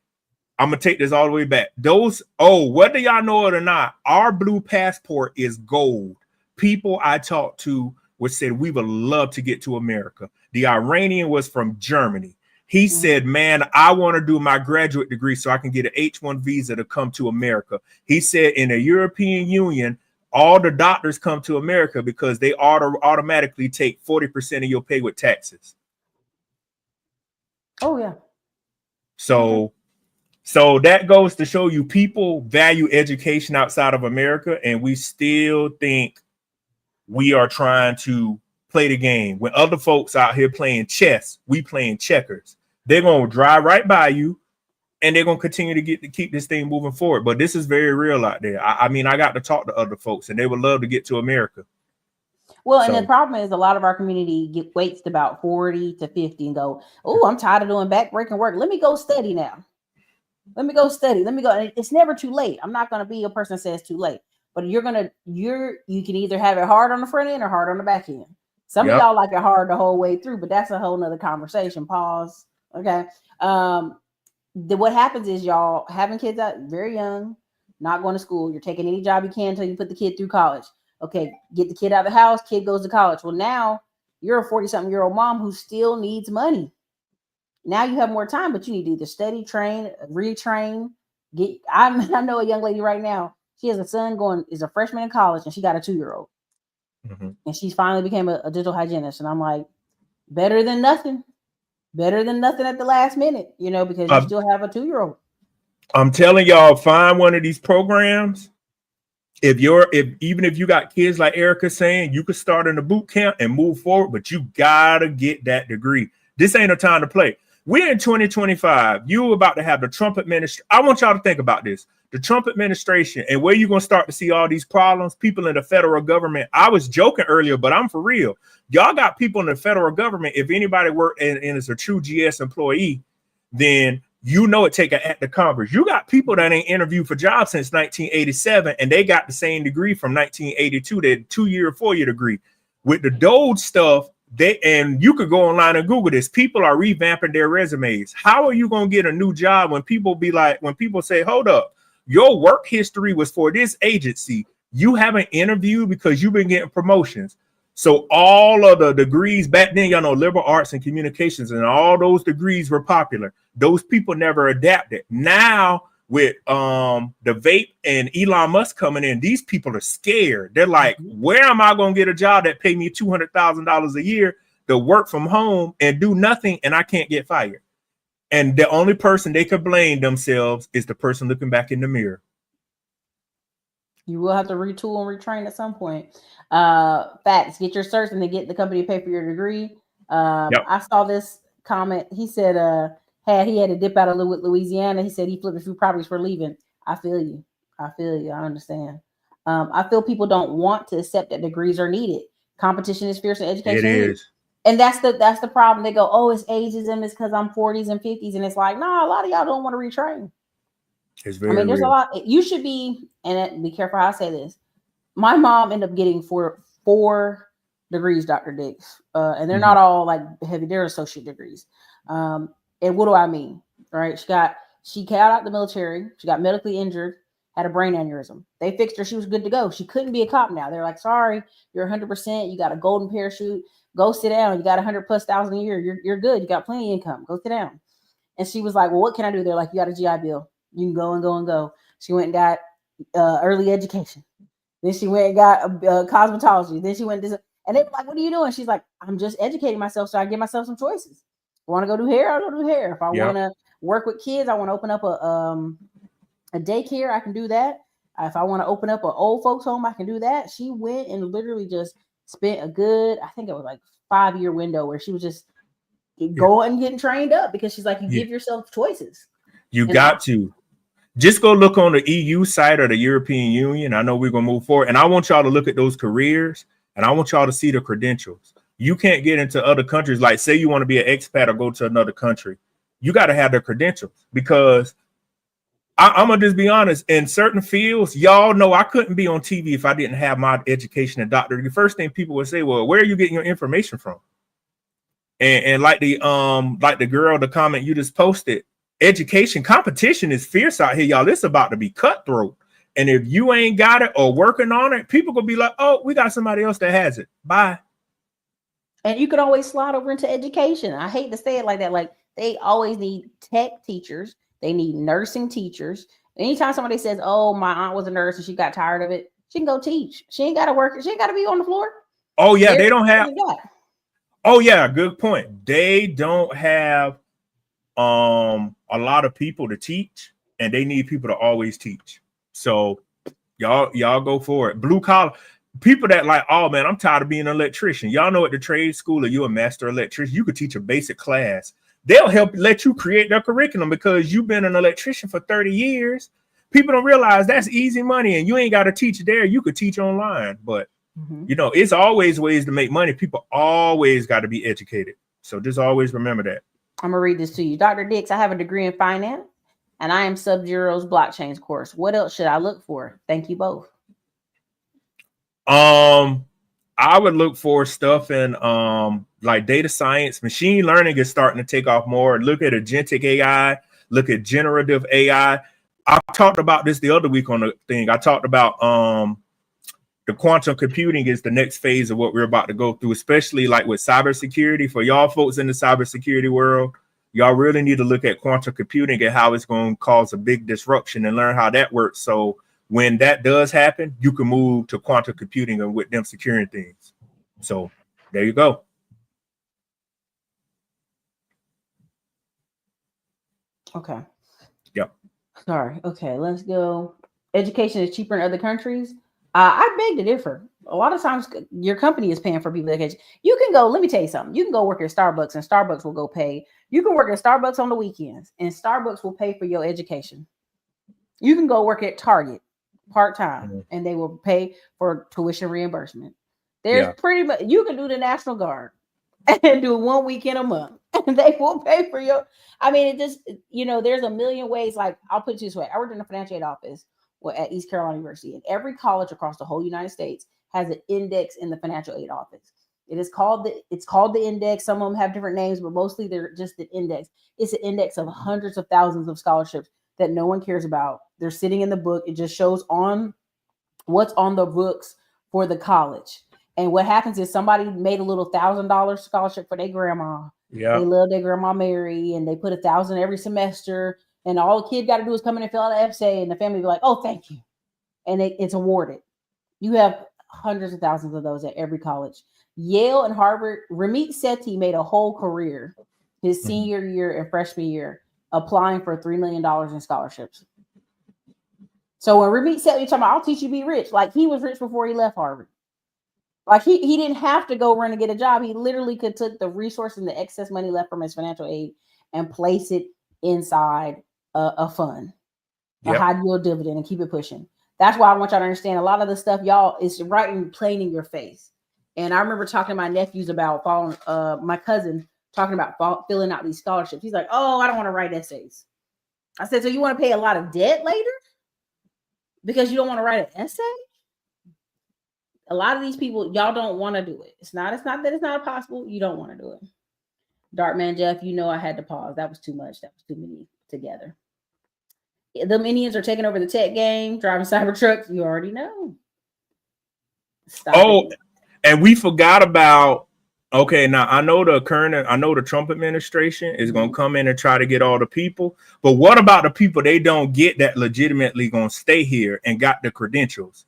I'm gonna take this all the way back. Whether y'all know it or not, our blue passport is gold. People I talked to would say we would love to get to America. The Iranian was from Germany. He said, man, I want to do my graduate degree so I can get an H-1 visa to come to America. He said in the European Union, all the doctors come to America because they automatically take 40% of your pay with taxes. Oh, yeah. So that goes to show you people value education outside of America, and we still think we are trying to play the game. When other folks out here playing chess, we playing checkers. They're going to drive right by you, and they're going to continue to keep this thing moving forward. But this is very real out there. I mean, I got to talk to other folks, and they would love to get to America. Well, and the problem is a lot of our community waits to about 40 to 50 and go, oh, I'm tired of doing backbreaking work. Let me go study now. Let me go study. Let me go. It's never too late. I'm not going to be a person that says too late, but you can either have it hard on the front end or hard on the back end. Some of y'all like it hard the whole way through, but that's a whole nother conversation. Pause. Okay. What happens is y'all having kids out very young, not going to school. You're taking any job you can until you put the kid through college. Okay. Get the kid out of the house. Kid goes to college. Well, now you're a 40-something-year-old mom who still needs money. Now you have more time, but you need to either study, train, retrain. I know a young lady right now. She has a son is a freshman in college, and she got a 2-year-old. And she finally became a dental hygienist. And I'm like, better than nothing at the last minute, because you still have a 2-year-old. I'm telling y'all, find one of these programs. Even if you got kids like Erica saying, you could start in a boot camp and move forward, but you gotta get that degree. This ain't a time to play. We're in 2025. You about to have the Trump administration. I want y'all to think about this. The Trump administration, and where you're going to start to see all these problems, people in the federal government. I was joking earlier, but I'm for real. Y'all got people in the federal government. If anybody worked and is a true GS employee, then it take an act of Congress. You got people that ain't interviewed for jobs since 1987, and they got the same degree from 1982, that 2-year, 4-year degree. With the Doge stuff, and you could go online and Google this. People are revamping their resumes. How are you going to get a new job when people say, hold up, your work history was for this agency. You haven't interviewed because you've been getting promotions. So all of the degrees back then, liberal arts and communications, and all those degrees were popular. Those people never adapted. Now with the vape and Elon Musk coming in, these people are scared. They're like, where am I going to get a job that pay me $200,000 a year to work from home and do nothing, and I can't get fired? And the only person they could blame themselves is the person looking back in the mirror. You will have to retool and retrain at some point. Facts, get your certs and then get the company to pay for your degree. I saw this comment. He said, he had to dip out of Louisiana. He said he flipped a few properties for leaving. I feel you. I understand. I feel people don't want to accept that degrees are needed. Competition is fierce in education. It is. And that's the problem. They go, oh, it's ageism. It's because I'm 40s and 50s. And it's like, no, a lot of y'all don't want to retrain. It's very there's real. a lot. You should be, and be careful how I say this. My mom ended up getting four degrees, Dr. Dix. And they're not all like heavy. They're associate degrees. And what do I mean? Right? She got out the military. She got medically injured, had a brain aneurysm. They fixed her. She was good to go. She couldn't be a cop now. They're like, sorry, you're 100%. You got a golden parachute. Go sit down. You got 100,000+ a year. You're good. You got plenty of income. Go sit down. And she was like, well, what can I do? They're like, you got a GI Bill. You can go and go and go. She went and got early education. Then she went and got cosmetology. Then she went and they were like, what are you doing? She's like, I'm just educating myself so I give myself some choices. I want to go do hair, I'll go do hair. If I want to work with kids, I want to open up a daycare, I can do that. If I want to open up an old folks home, I can do that. She went and literally just spent a good, I think it was like 5-year window where she was just going and getting trained up, because she's like, you give yourself choices. You got to. Just go look on the EU site or the European Union. I know we're going to move forward. And I want y'all to look at those careers, and I want y'all to see the credentials. You can't get into other countries. Like, say you want to be an expat or go to another country. You got to have the credentials, because I'm going to just be honest. In certain fields, y'all know I couldn't be on TV if I didn't have my education and doctorate. The first thing people would say, well, where are you getting your information from? And like the girl, the comment you just posted, education competition is fierce out here, y'all. It's about to be cutthroat. And if you ain't got it or working on it, people gonna be like, oh, we got somebody else that has it. Bye. And you can always slide over into education. I hate to say it like that. Like, they always need tech teachers. They need nursing teachers. Anytime somebody says, oh, my aunt was a nurse and she got tired of it, she can go teach. She ain't got to work. She ain't got to be on the floor. Oh, yeah. They don't have. Oh, yeah. Good point. They don't have a lot of people to teach, and they need people to always teach. So y'all go for it. Blue collar people that like, oh man, I'm tired of being an electrician. Y'all know at the trade school, or you a master electrician, you could teach a basic class. They'll help let you create their curriculum, because you've been an electrician for 30 years. People don't realize that's easy money, and you ain't got to teach there. You could teach online, but you know, it's always ways to make money. People always got to be educated. So just always remember that. I'm gonna read this to you. Dr. Dix, I have a degree in finance, and I am Sub-Zero's blockchains course. What else should I look for? Thank you both. I would look for stuff in like data science. Machine learning is starting to take off more. Look at agentic AI, look at generative AI. I talked about this the other week on the thing. I talked about the quantum computing is the next phase of what we're about to go through, especially like with cybersecurity. For y'all folks in the cybersecurity world, y'all really need to look at quantum computing and how it's going to cause a big disruption, and learn how that works. So when that does happen, you can move to quantum computing and with them securing things. So there you go. Okay. Yep. Sorry. Okay, let's go. Education is cheaper in other countries. I beg to differ. A lot of times your company is paying for people that can. You can go, let me tell you something. You can go work at Starbucks, and Starbucks will go pay. You can work at Starbucks on the weekends, and Starbucks will pay for your education. You can go work at Target part-time, and they will pay for tuition reimbursement. There's pretty much, you can do the National Guard and do 1 weekend a month, and they will pay for your, I mean, it just, you know, there's a million ways. Like, I'll put it this way. I worked in the financial aid office at East Carolina University, and every college across the whole United States has an index in the financial aid office. It's called the index. Some of them have different names, but mostly they're just the index. It's an index of hundreds of thousands of scholarships that no one cares about. They're sitting in the book. It just shows on what's on the books for the college. And what happens is somebody made a little $1,000 scholarship for their grandma. Yeah. They love their grandma Mary, and they put $1,000 every semester. And all the kid got to do is come in and fill out an essay, and the family be like, "Oh, thank you," and it's awarded. You have hundreds of thousands of those at every college. Yale and Harvard. Ramit Sethi made a whole career his senior year and freshman year applying for $3 million in scholarships. So when Ramit Sethi talking about, "I'll teach you to be rich," like, he was rich before he left Harvard. Like, he didn't have to go run and get a job. He literally could take the resources and the excess money left from his financial aid and place it inside a fund, a high yield dividend, and keep it pushing. That's why I want y'all to understand a lot of the stuff, y'all, is right in plain in your face. And I remember talking to my nephews about following, my cousin talking about filling out these scholarships. He's like, "Oh, I don't want to write essays." I said, "So you want to pay a lot of debt later because you don't want to write an essay?" A lot of these people, y'all don't want to do it. It's not that it's not possible. You don't want to do it. Darkman Jeff, you know I had to pause. That was too much. That was too many together. The Indians are taking over the tech game, driving cyber trucks. You already know. Stop it. And we forgot about, okay, now I know the Trump administration is going to come in and try to get all the people. But what about the people they don't get that legitimately going to stay here and got the credentials?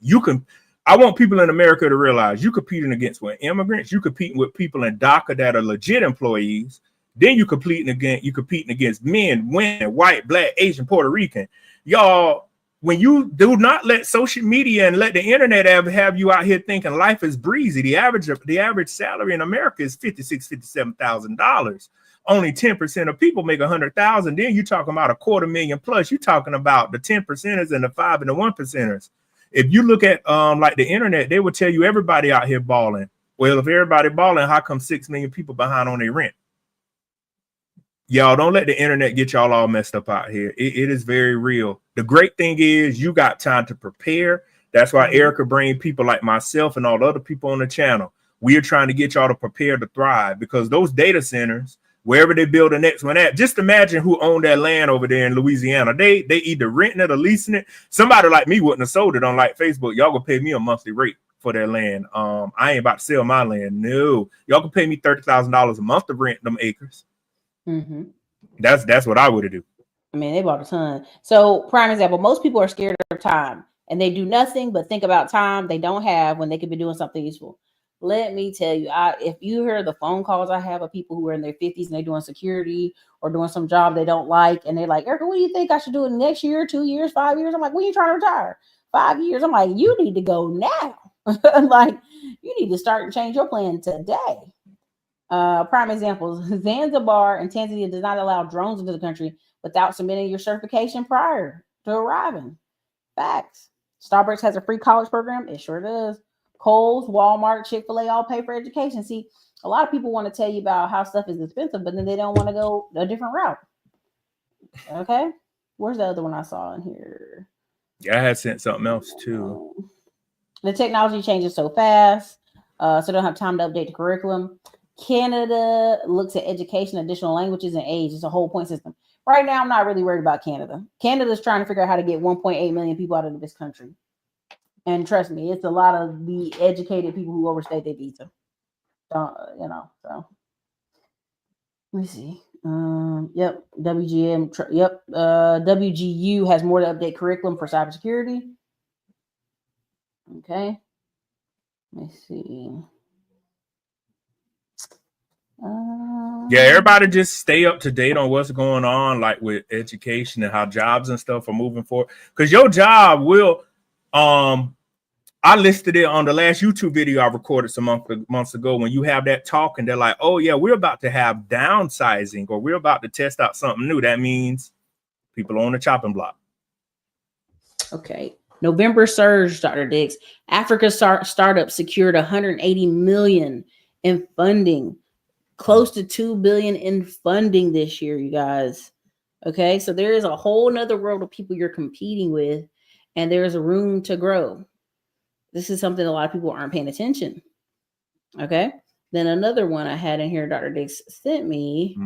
I want people in America to realize you competing against immigrants, you competing with people in DACA that are legit employees. Then you competing against men, women, white, black, Asian, Puerto Rican. Y'all, when you do not let social media and let the internet have you out here thinking life is breezy, the average salary in America is $56,000, $57,000. only 10% of people make 100,000. Then you're talking about 250,000 plus. You're talking about the 10%ers and the 5 and the 1%ers. If you look at like the internet, they would tell you everybody out here balling. Well, if everybody balling, how come 6 million people behind on their rent? Y'all don't let the internet get y'all all messed up out here. It is very real. The great thing is you got time to prepare. That's why Erica bring people like myself and all the other people on the channel. We are trying to get y'all to prepare to thrive, because those data centers, wherever they build the next one at, just imagine who owned that land over there in Louisiana. They either renting it or leasing it. Somebody like me wouldn't have sold it on like Facebook. Y'all gonna pay me a monthly rate for their land. I ain't about to sell my land. No, y'all can pay me $30,000 a month to rent them acres. That's what I would do. I mean, they bought a ton. So, prime example, most people are scared of time and they do nothing but think about time they don't have when they could be doing something useful. Let me tell you, if you hear the phone calls I have of people who are in their 50s and they're doing security or doing some job they don't like, and they're like, Erica, what do you think I should do in the next year, 2 years, 5 years? I'm like, when are you trying to retire? 5 years. I'm like, you need to go now. Like, you need to start and change your plan today. Prime examples: Zanzibar and Tanzania does not allow drones into the country without submitting your certification prior to arriving. Facts. Starbucks has a free college program. It sure does. Kohl's, Walmart, Chick-fil-A all pay for education. See, a lot of people want to tell you about how stuff is expensive, but then they don't want to go a different route. Okay. Where's the other one I saw in here? Yeah, I had sent something else too. The technology changes so fast, so they don't have time to update the curriculum. Canada looks at education, additional languages, and age. It's a whole point system. Right now, I'm not really worried about Canada. Canada's trying to figure out how to get 1.8 million people out of this country. And trust me, it's a lot of the educated people who overstay their visa. So. Let me see. Yep. WGU has more to update curriculum for cybersecurity. Okay. Let me see. Yeah, everybody just stay up to date on what's going on, like with education and how jobs and stuff are moving forward. Because your job will, I listed it on the last YouTube video I recorded some months ago. When you have that talk and they're like, oh yeah, we're about to have downsizing, or we're about to test out something new. That means people on the chopping block. Okay. November surge, Dr. Dix. Africa startup secured 180 million in funding. Close to 2 billion in funding this year, you guys. Okay, so there is a whole nother world of people you're competing with, and there's a room to grow. This is something a lot of people aren't paying attention. Okay, then another one I had in here, Dr. Dix sent me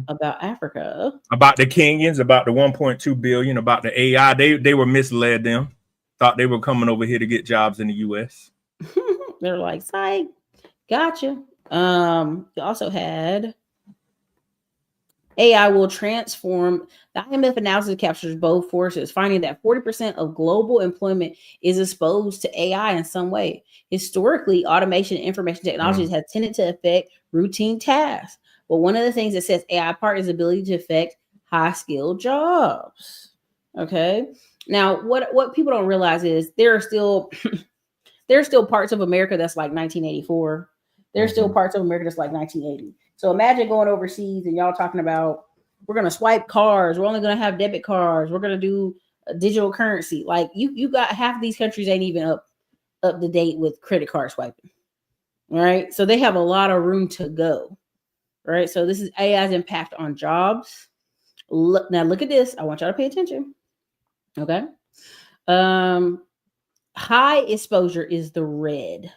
about Africa, about the Kenyans, about the 1.2 billion, about the AI. They were misled. Them thought they were coming over here to get jobs in the U.S. They're like, psych, gotcha. You also had AI will transform. The IMF analysis captures both forces, finding that 40% of global employment is exposed to AI in some way. Historically, automation and information technologies have tended to affect routine tasks. But one of the things that sets AI apart is the ability to affect high-skilled jobs. Okay. Now, what people don't realize is there are still parts of America that's like 1984. There's still parts of America that's like 1980. So imagine going overseas and y'all talking about, we're going to swipe cards. We're only going to have debit cards. We're going to do digital currency. Like you got half of these countries ain't even up to date with credit card swiping. All right. So they have a lot of room to go. Right. So this is AI's impact on jobs. Now look at this. I want y'all to pay attention. Okay. High exposure is the red.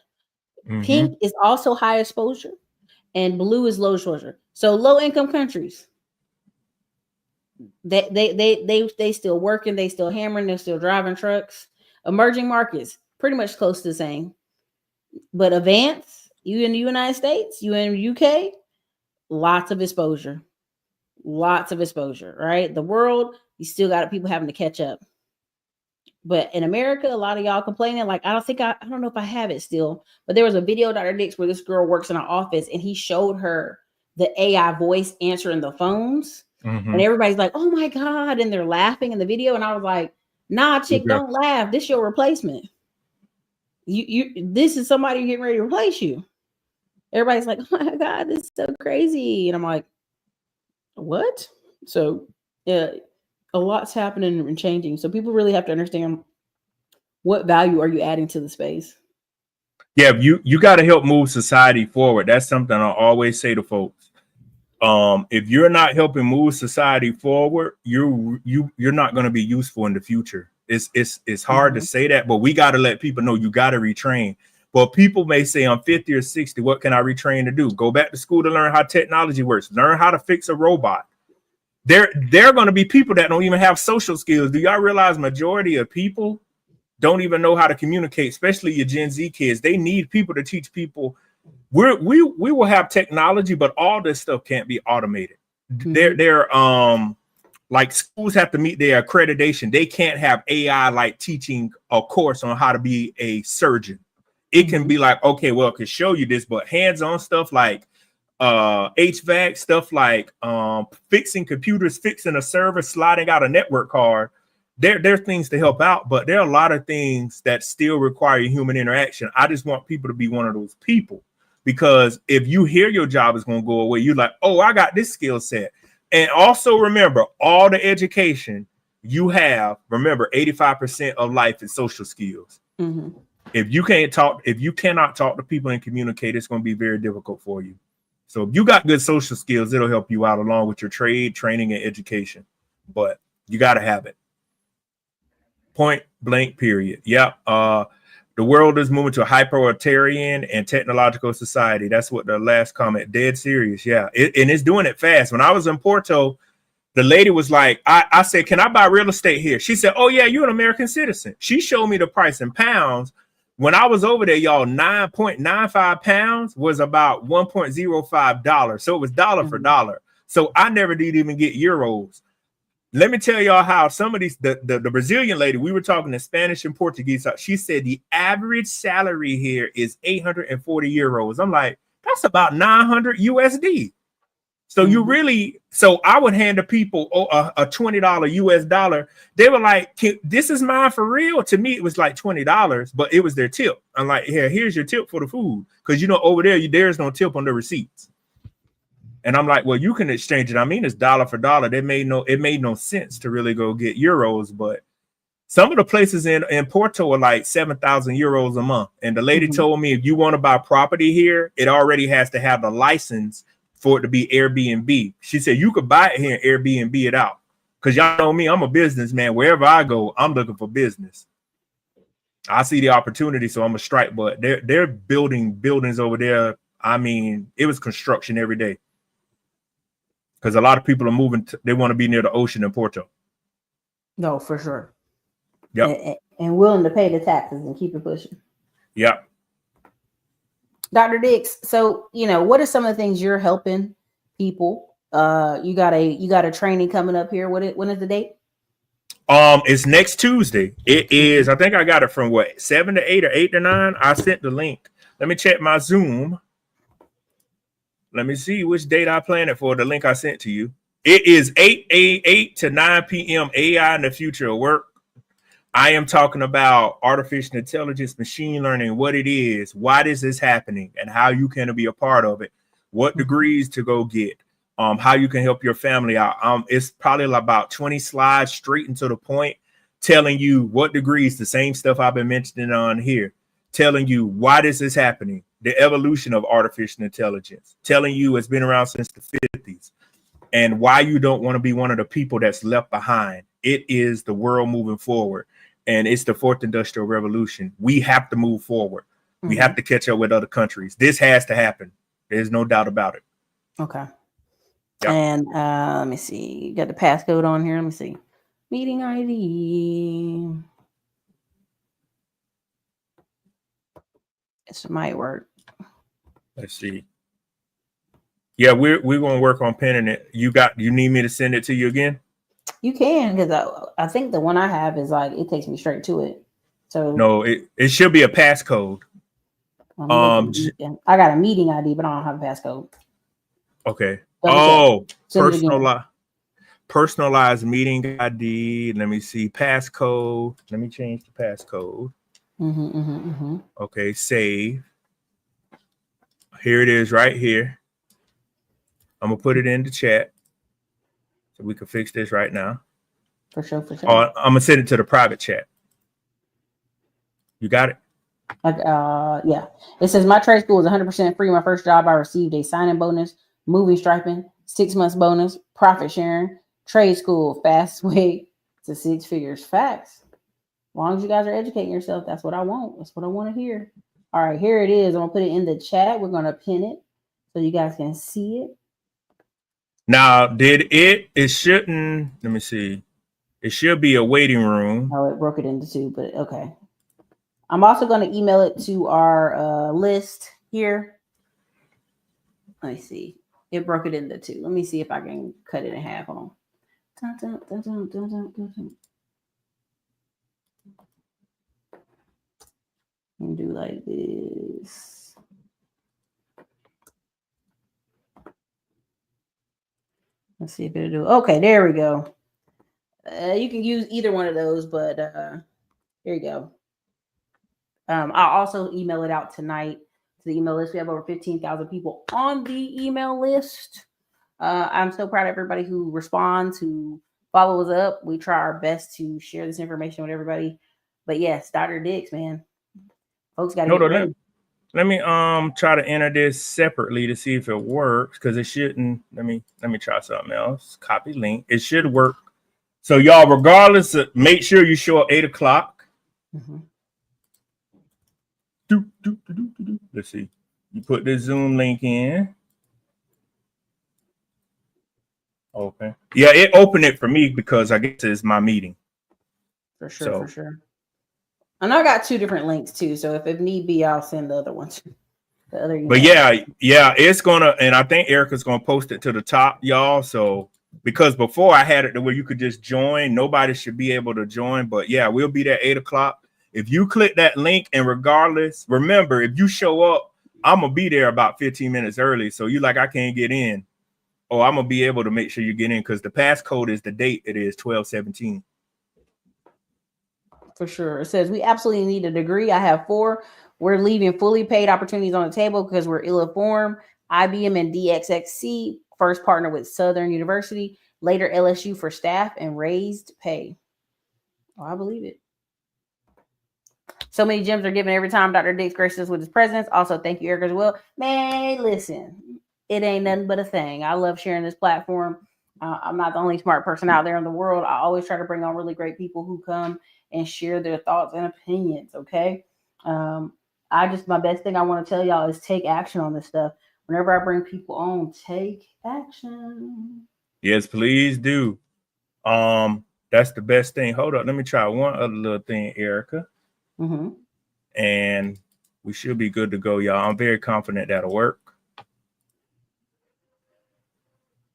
Pink is also high exposure, and blue is low exposure. So low income countries, they still working, they still hammering, they're still driving trucks. Emerging markets, pretty much close to the same. But advanced, you in the United States, you in the UK, lots of exposure. Lots of exposure, right? The world, you still got people having to catch up. But in America, a lot of y'all complaining, like, I don't know if I have it still, but there was a video, Dr. Dix, where this girl works in an office and he showed her the AI voice answering the phones. And everybody's like, oh my God. And they're laughing in the video. And I was like, nah, chick, don't laugh. This is your replacement. This is somebody getting ready to replace you. Everybody's like, oh my God, this is so crazy. And I'm like, What? So, a lot's happening and changing. So people really have to understand what value are you adding to the space. Yeah, you got to help move society forward. That's something I always say to folks. If you're not helping move society forward, you're not going to be useful in the future. It's hard to say that, but we got to let people know you got to retrain. But people may say, I'm 50 or 60. What can I retrain to do? Go back to school to learn how technology works. Learn how to fix a robot. There are going to be people that don't even have social skills. Do y'all realize majority of people don't even know how to communicate, especially your Gen Z kids? They need people to teach people. We will have technology, but all this stuff can't be automated. They're like schools have to meet their accreditation. They can't have AI like teaching a course on how to be a surgeon. It can be like, okay, well, it can show you this, but hands-on stuff like HVAC, stuff like fixing computers, fixing a server, sliding out a network card. There are things to help out, but there are a lot of things that still require human interaction. I just want people to be one of those people, because if you hear your job is going to go away, you're like, oh, I got this skill set. And also remember, all the education you have, remember, 85% of life is social skills. If you cannot talk to people and communicate, it's going to be very difficult for you. So if you got good social skills, it'll help you out along with your trade, training, and education. But you got to have it. Point blank, period. Yeah. The world is moving to a hyper-authoritarian and technological society. That's what the last comment, dead serious. Yeah. And it's doing it fast. When I was in Porto, the lady was like, I said, can I buy real estate here? She said, oh, yeah, you're an American citizen. She showed me the price in pounds. When I was over there, y'all, 9.95 pounds was about $1.05. So it was dollar for dollar. So I never did even get euros. Let me tell y'all how some of these, the Brazilian lady, we were talking in Spanish and Portuguese. She said the average salary here is 840 euros. I'm like, that's about 900 USD. So you really, so I would hand the people a $20 US dollar. They were like, this is mine for real. To me, it was like $20, but it was their tip. I'm like, here's your tip for the food. Because, over there, there's no tip on the receipts. And I'm like, well, you can exchange it. I mean, it's dollar for dollar. It made no sense to really go get euros. But some of the places in Porto are like 7,000 euros a month. And the lady told me, if you want to buy property here, it already has to have the license for it to be Airbnb. She said you could buy it here and Airbnb it out. Because y'all know me, I'm a businessman. Wherever I go, I'm looking for business. I see the opportunity, so I'm a strike. But they're building buildings over there. I mean, it was construction every day. Because a lot of people are moving. They want to be near the ocean in Porto. No, for sure. Yep. And willing to pay the taxes and keep it pushing. Yep. Dr. Dix, so what are some of the things you're helping people? You got a training coming up here. When is the date? It's next Tuesday. It is, I think I got it from 7 to 8 or 8 to 9. I sent the link. Let me check my Zoom. Let me see which date I planned it for. The link I sent to you. It is 8 to 9 p.m. AI in the future of work. I am talking about artificial intelligence, machine learning, what it is, why this is happening, and how you can be a part of it, what degrees to go get, how you can help your family out. It's probably about 20 slides straight into the point, telling you what degrees, the same stuff I've been mentioning on here, telling you why this is happening, the evolution of artificial intelligence, telling you it's been around since the 50s, and why you don't want to be one of the people that's left behind. It is the world moving forward. And it's the fourth industrial revolution. We have to move forward. We have to catch up with other countries. This has to happen. There's no doubt about it. Okay. Yep. And let me see. You got the passcode on here. Let me see. Meeting ID. This might work. Let's see. Yeah, we're going to work on pinning it. You need me to send it to you again? You can, because I think the one I have is like it takes me straight to it. So no, it should be a passcode. I got a meeting ID, but I don't have a passcode. Okay. Double Oh, personalized meeting ID. Let me see. Passcode. Let me change the passcode. Okay, save. Here it is right here. I'm gonna put it in the chat. We can fix this right now. For sure, for sure. I'm gonna send it to the private chat. You got it? Yeah. It says my trade school is 100% free. My first job, I received a sign-in bonus, moving striping, 6 months bonus, profit sharing, trade school, fast way to 6 figures. Facts. As long as you guys are educating yourself, that's what I want. That's what I want to hear. All right, here it is. I'm gonna put it in the chat. We're gonna pin it so you guys can see it. Now, it shouldn't, let me see. It should be a waiting room. Oh, it broke it into 2, but okay. I'm also going to email it to our list here. Let me see. It broke it into 2. Let me see if I can cut it in half. Hold on. Dun, dun, dun, dun, dun, dun, dun, dun. And do like this. Let's see if it'll do. Okay, there we go. You can use either one of those, but here you go. I'll also email it out tonight to the email list. We have over 15,000 people on the email list. I'm so proud of everybody who responds, who follows up. We try our best to share this information with everybody. But yes, Dr. Dix, man. Folks got to get ready. Let me try to enter this separately to see if it works, because it shouldn't. Let me try something else. Copy link. It should work. So y'all, regardless, make sure you show up 8 o'clock. Mm-hmm. Let's see. You put the Zoom link in. Okay. Yeah, it opened it for me because I guess it's my meeting. For sure, for sure. And I got 2 different links too. So if need be, I'll send the other ones. The other. But yeah, it's gonna, and I think Erica's gonna post it to the top, y'all. So because before I had it to where you could just join, nobody should be able to join. But yeah, we'll be there 8 o'clock. If you click that link, and regardless, remember, if you show up, I'm gonna be there about 15 minutes early. So you like, I can't get in. Oh, I'm gonna be able to make sure you get in, because the passcode is the date. It is 12/17. For sure. It says we absolutely need a degree. I have 4. We're leaving fully paid opportunities on the table because we're ill-informed. IBM and DXXC first partner with Southern University, later LSU for staff and raised pay. Oh, I believe it. So many gems are given every time Dr. Dix graces us with his presence. Also, thank you, Eric, as well. Man, listen, it ain't nothing but a thing. I love sharing this platform. I'm not the only smart person out there in the world. I always try to bring on really great people who come and share their thoughts and opinions. Okay. My best thing I want to tell y'all is take action on this stuff. Whenever I bring people on, take action. Yes, please do. That's the best thing. Hold up. Let me try one other little thing, Erica. Mm-hmm. And we should be good to go, y'all. I'm very confident that'll work.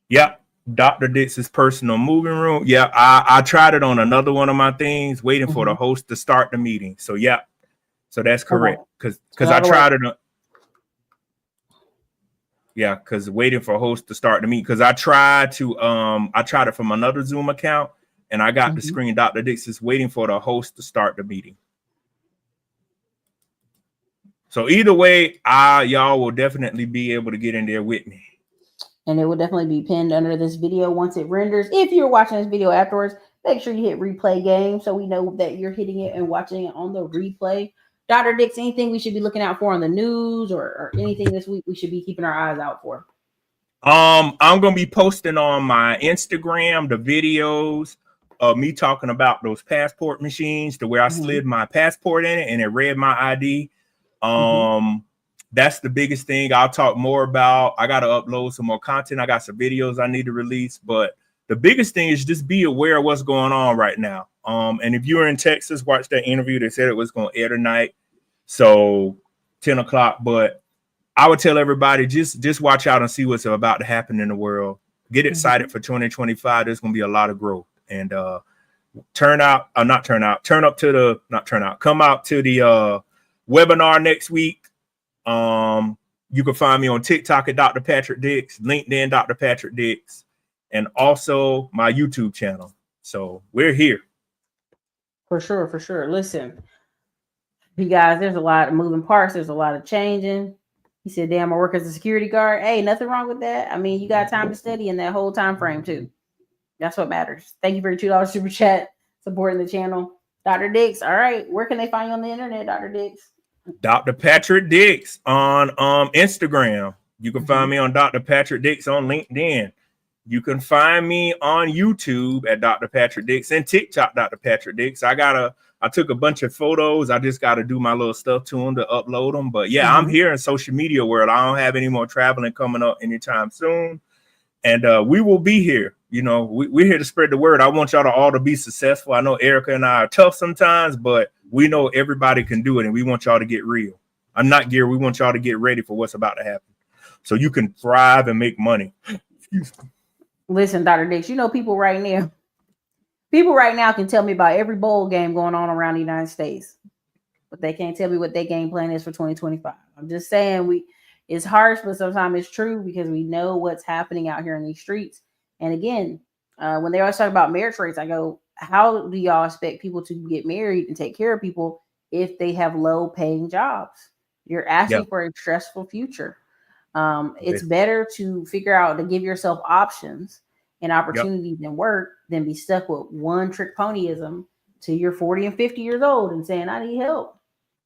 Yep. Dr. Dix's personal moving room. Yeah, I tried it on another one of my things, waiting for the host to start the meeting. So yeah, so that's correct. Because I tried it. Yeah, because waiting for host to start the meeting. Because I tried it from another Zoom account, and I got the screen. Dr. Dix is waiting for the host to start the meeting. So either way, y'all will definitely be able to get in there with me. And it will definitely be pinned under this video once it renders. If you're watching this video afterwards, make sure you hit replay game so we know that you're hitting it and watching it on the replay. Dr. Dix, anything we should be looking out for on the news or anything this week we should be keeping our eyes out for? I'm going to be posting on my Instagram the videos of me talking about those passport machines to where I slid my passport in it and it read my ID. That's the biggest thing I'll talk more about. I got to upload some more content. I got some videos I need to release, but the biggest thing is just be aware of what's going on right now. And if you're in Texas, watch that interview. They said it was going to air tonight. So 10 o'clock, but I would tell everybody, just watch out and see what's about to happen in the world. Get excited for 2025. There's going to be a lot of growth, and come out to the webinar next week. You can find me on TikTok at Dr. Patrick Dix, LinkedIn, Dr. Patrick Dix, and also my YouTube channel. So we're here. For sure, for sure. Listen, you guys, there's a lot of moving parts. There's a lot of changing. He said, damn, I work as a security guard. Hey, nothing wrong with that. I mean, you got time to study in that whole time frame too. That's what matters. Thank you for your $2 super chat supporting the channel. Dr. Dix, all right. Where can they find you on the internet, Dr. Dix? Dr. Patrick Dix on Instagram. You can find me on Dr. Patrick Dix on LinkedIn. You can find me on YouTube at Dr. Patrick Dix and TikTok, Dr. Patrick Dix. I took a bunch of photos. I just got to do my little stuff to them to upload them. But yeah, I'm here in social media world. I don't have any more traveling coming up anytime soon. And we will be here. You know, we're here to spread the word. I want y'all to all to be successful. I know Erica and I are tough sometimes, but we know everybody can do it. And we want y'all to get real. I'm not geared. We want y'all to get ready for what's about to happen so you can thrive and make money. Listen, Dr. Dix, you know, people right now can tell me about every bowl game going on around the United States, but they can't tell me what their game plan is for 2025. I'm just saying it's harsh, but sometimes it's true because we know what's happening out here in these streets. And again, when they always talk about marriage rates, I go, how do y'all expect people to get married and take care of people if they have low paying jobs? You're asking for a stressful future. It's better to figure out to give yourself options and opportunities and work than be stuck with one trick ponyism till you're 40 and 50 years old and saying, I need help.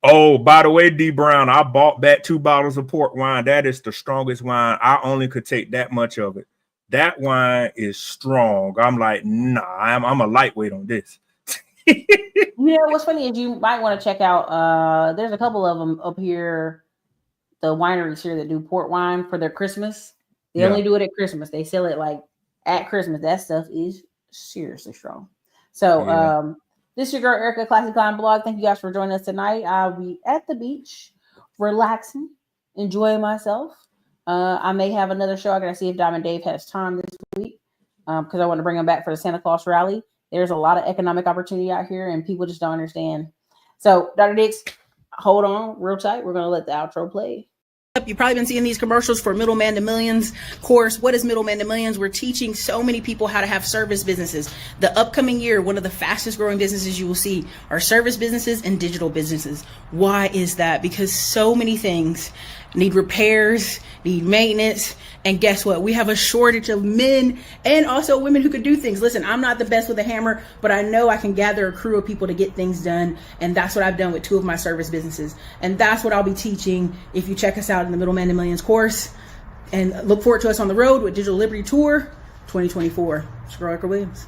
Oh, by the way, D Brown, I bought back 2 bottles of port wine. That is the strongest wine. I only could take that much of it. That wine is strong. I'm like, nah, I'm a lightweight on this. Yeah, what's funny is you might want to check out, there's a couple of them up here, the wineries here that do port wine for their Christmas. They only do it at Christmas. They sell it like at Christmas. That stuff is seriously strong. So this is your girl, Erica, Classic Climb Blog. Thank you guys for joining us tonight. I'll be at the beach, relaxing, enjoying myself. I may have another show. I gotta see if Diamond Dave has time this week because I want to bring him back for the Santa Claus rally. There's a lot of economic opportunity out here and people just don't understand. So Dr. Dix, hold on real tight. We're going to let the outro play. You've probably been seeing these commercials for Middleman to Millions course. What is Middleman to Millions? We're teaching so many people how to have service businesses. The upcoming year, one of the fastest growing businesses you will see are service businesses and digital businesses. Why is that? Because so many things need repairs, need maintenance. And guess what? We have a shortage of men and also women who could do things. Listen, I'm not the best with a hammer, but I know I can gather a crew of people to get things done. And that's what I've done with 2 of my service businesses. And that's what I'll be teaching if you check us out in the Middleman to Millions course. And look forward to us on the road with Digital Liberty Tour 2024. It's Erica Williams.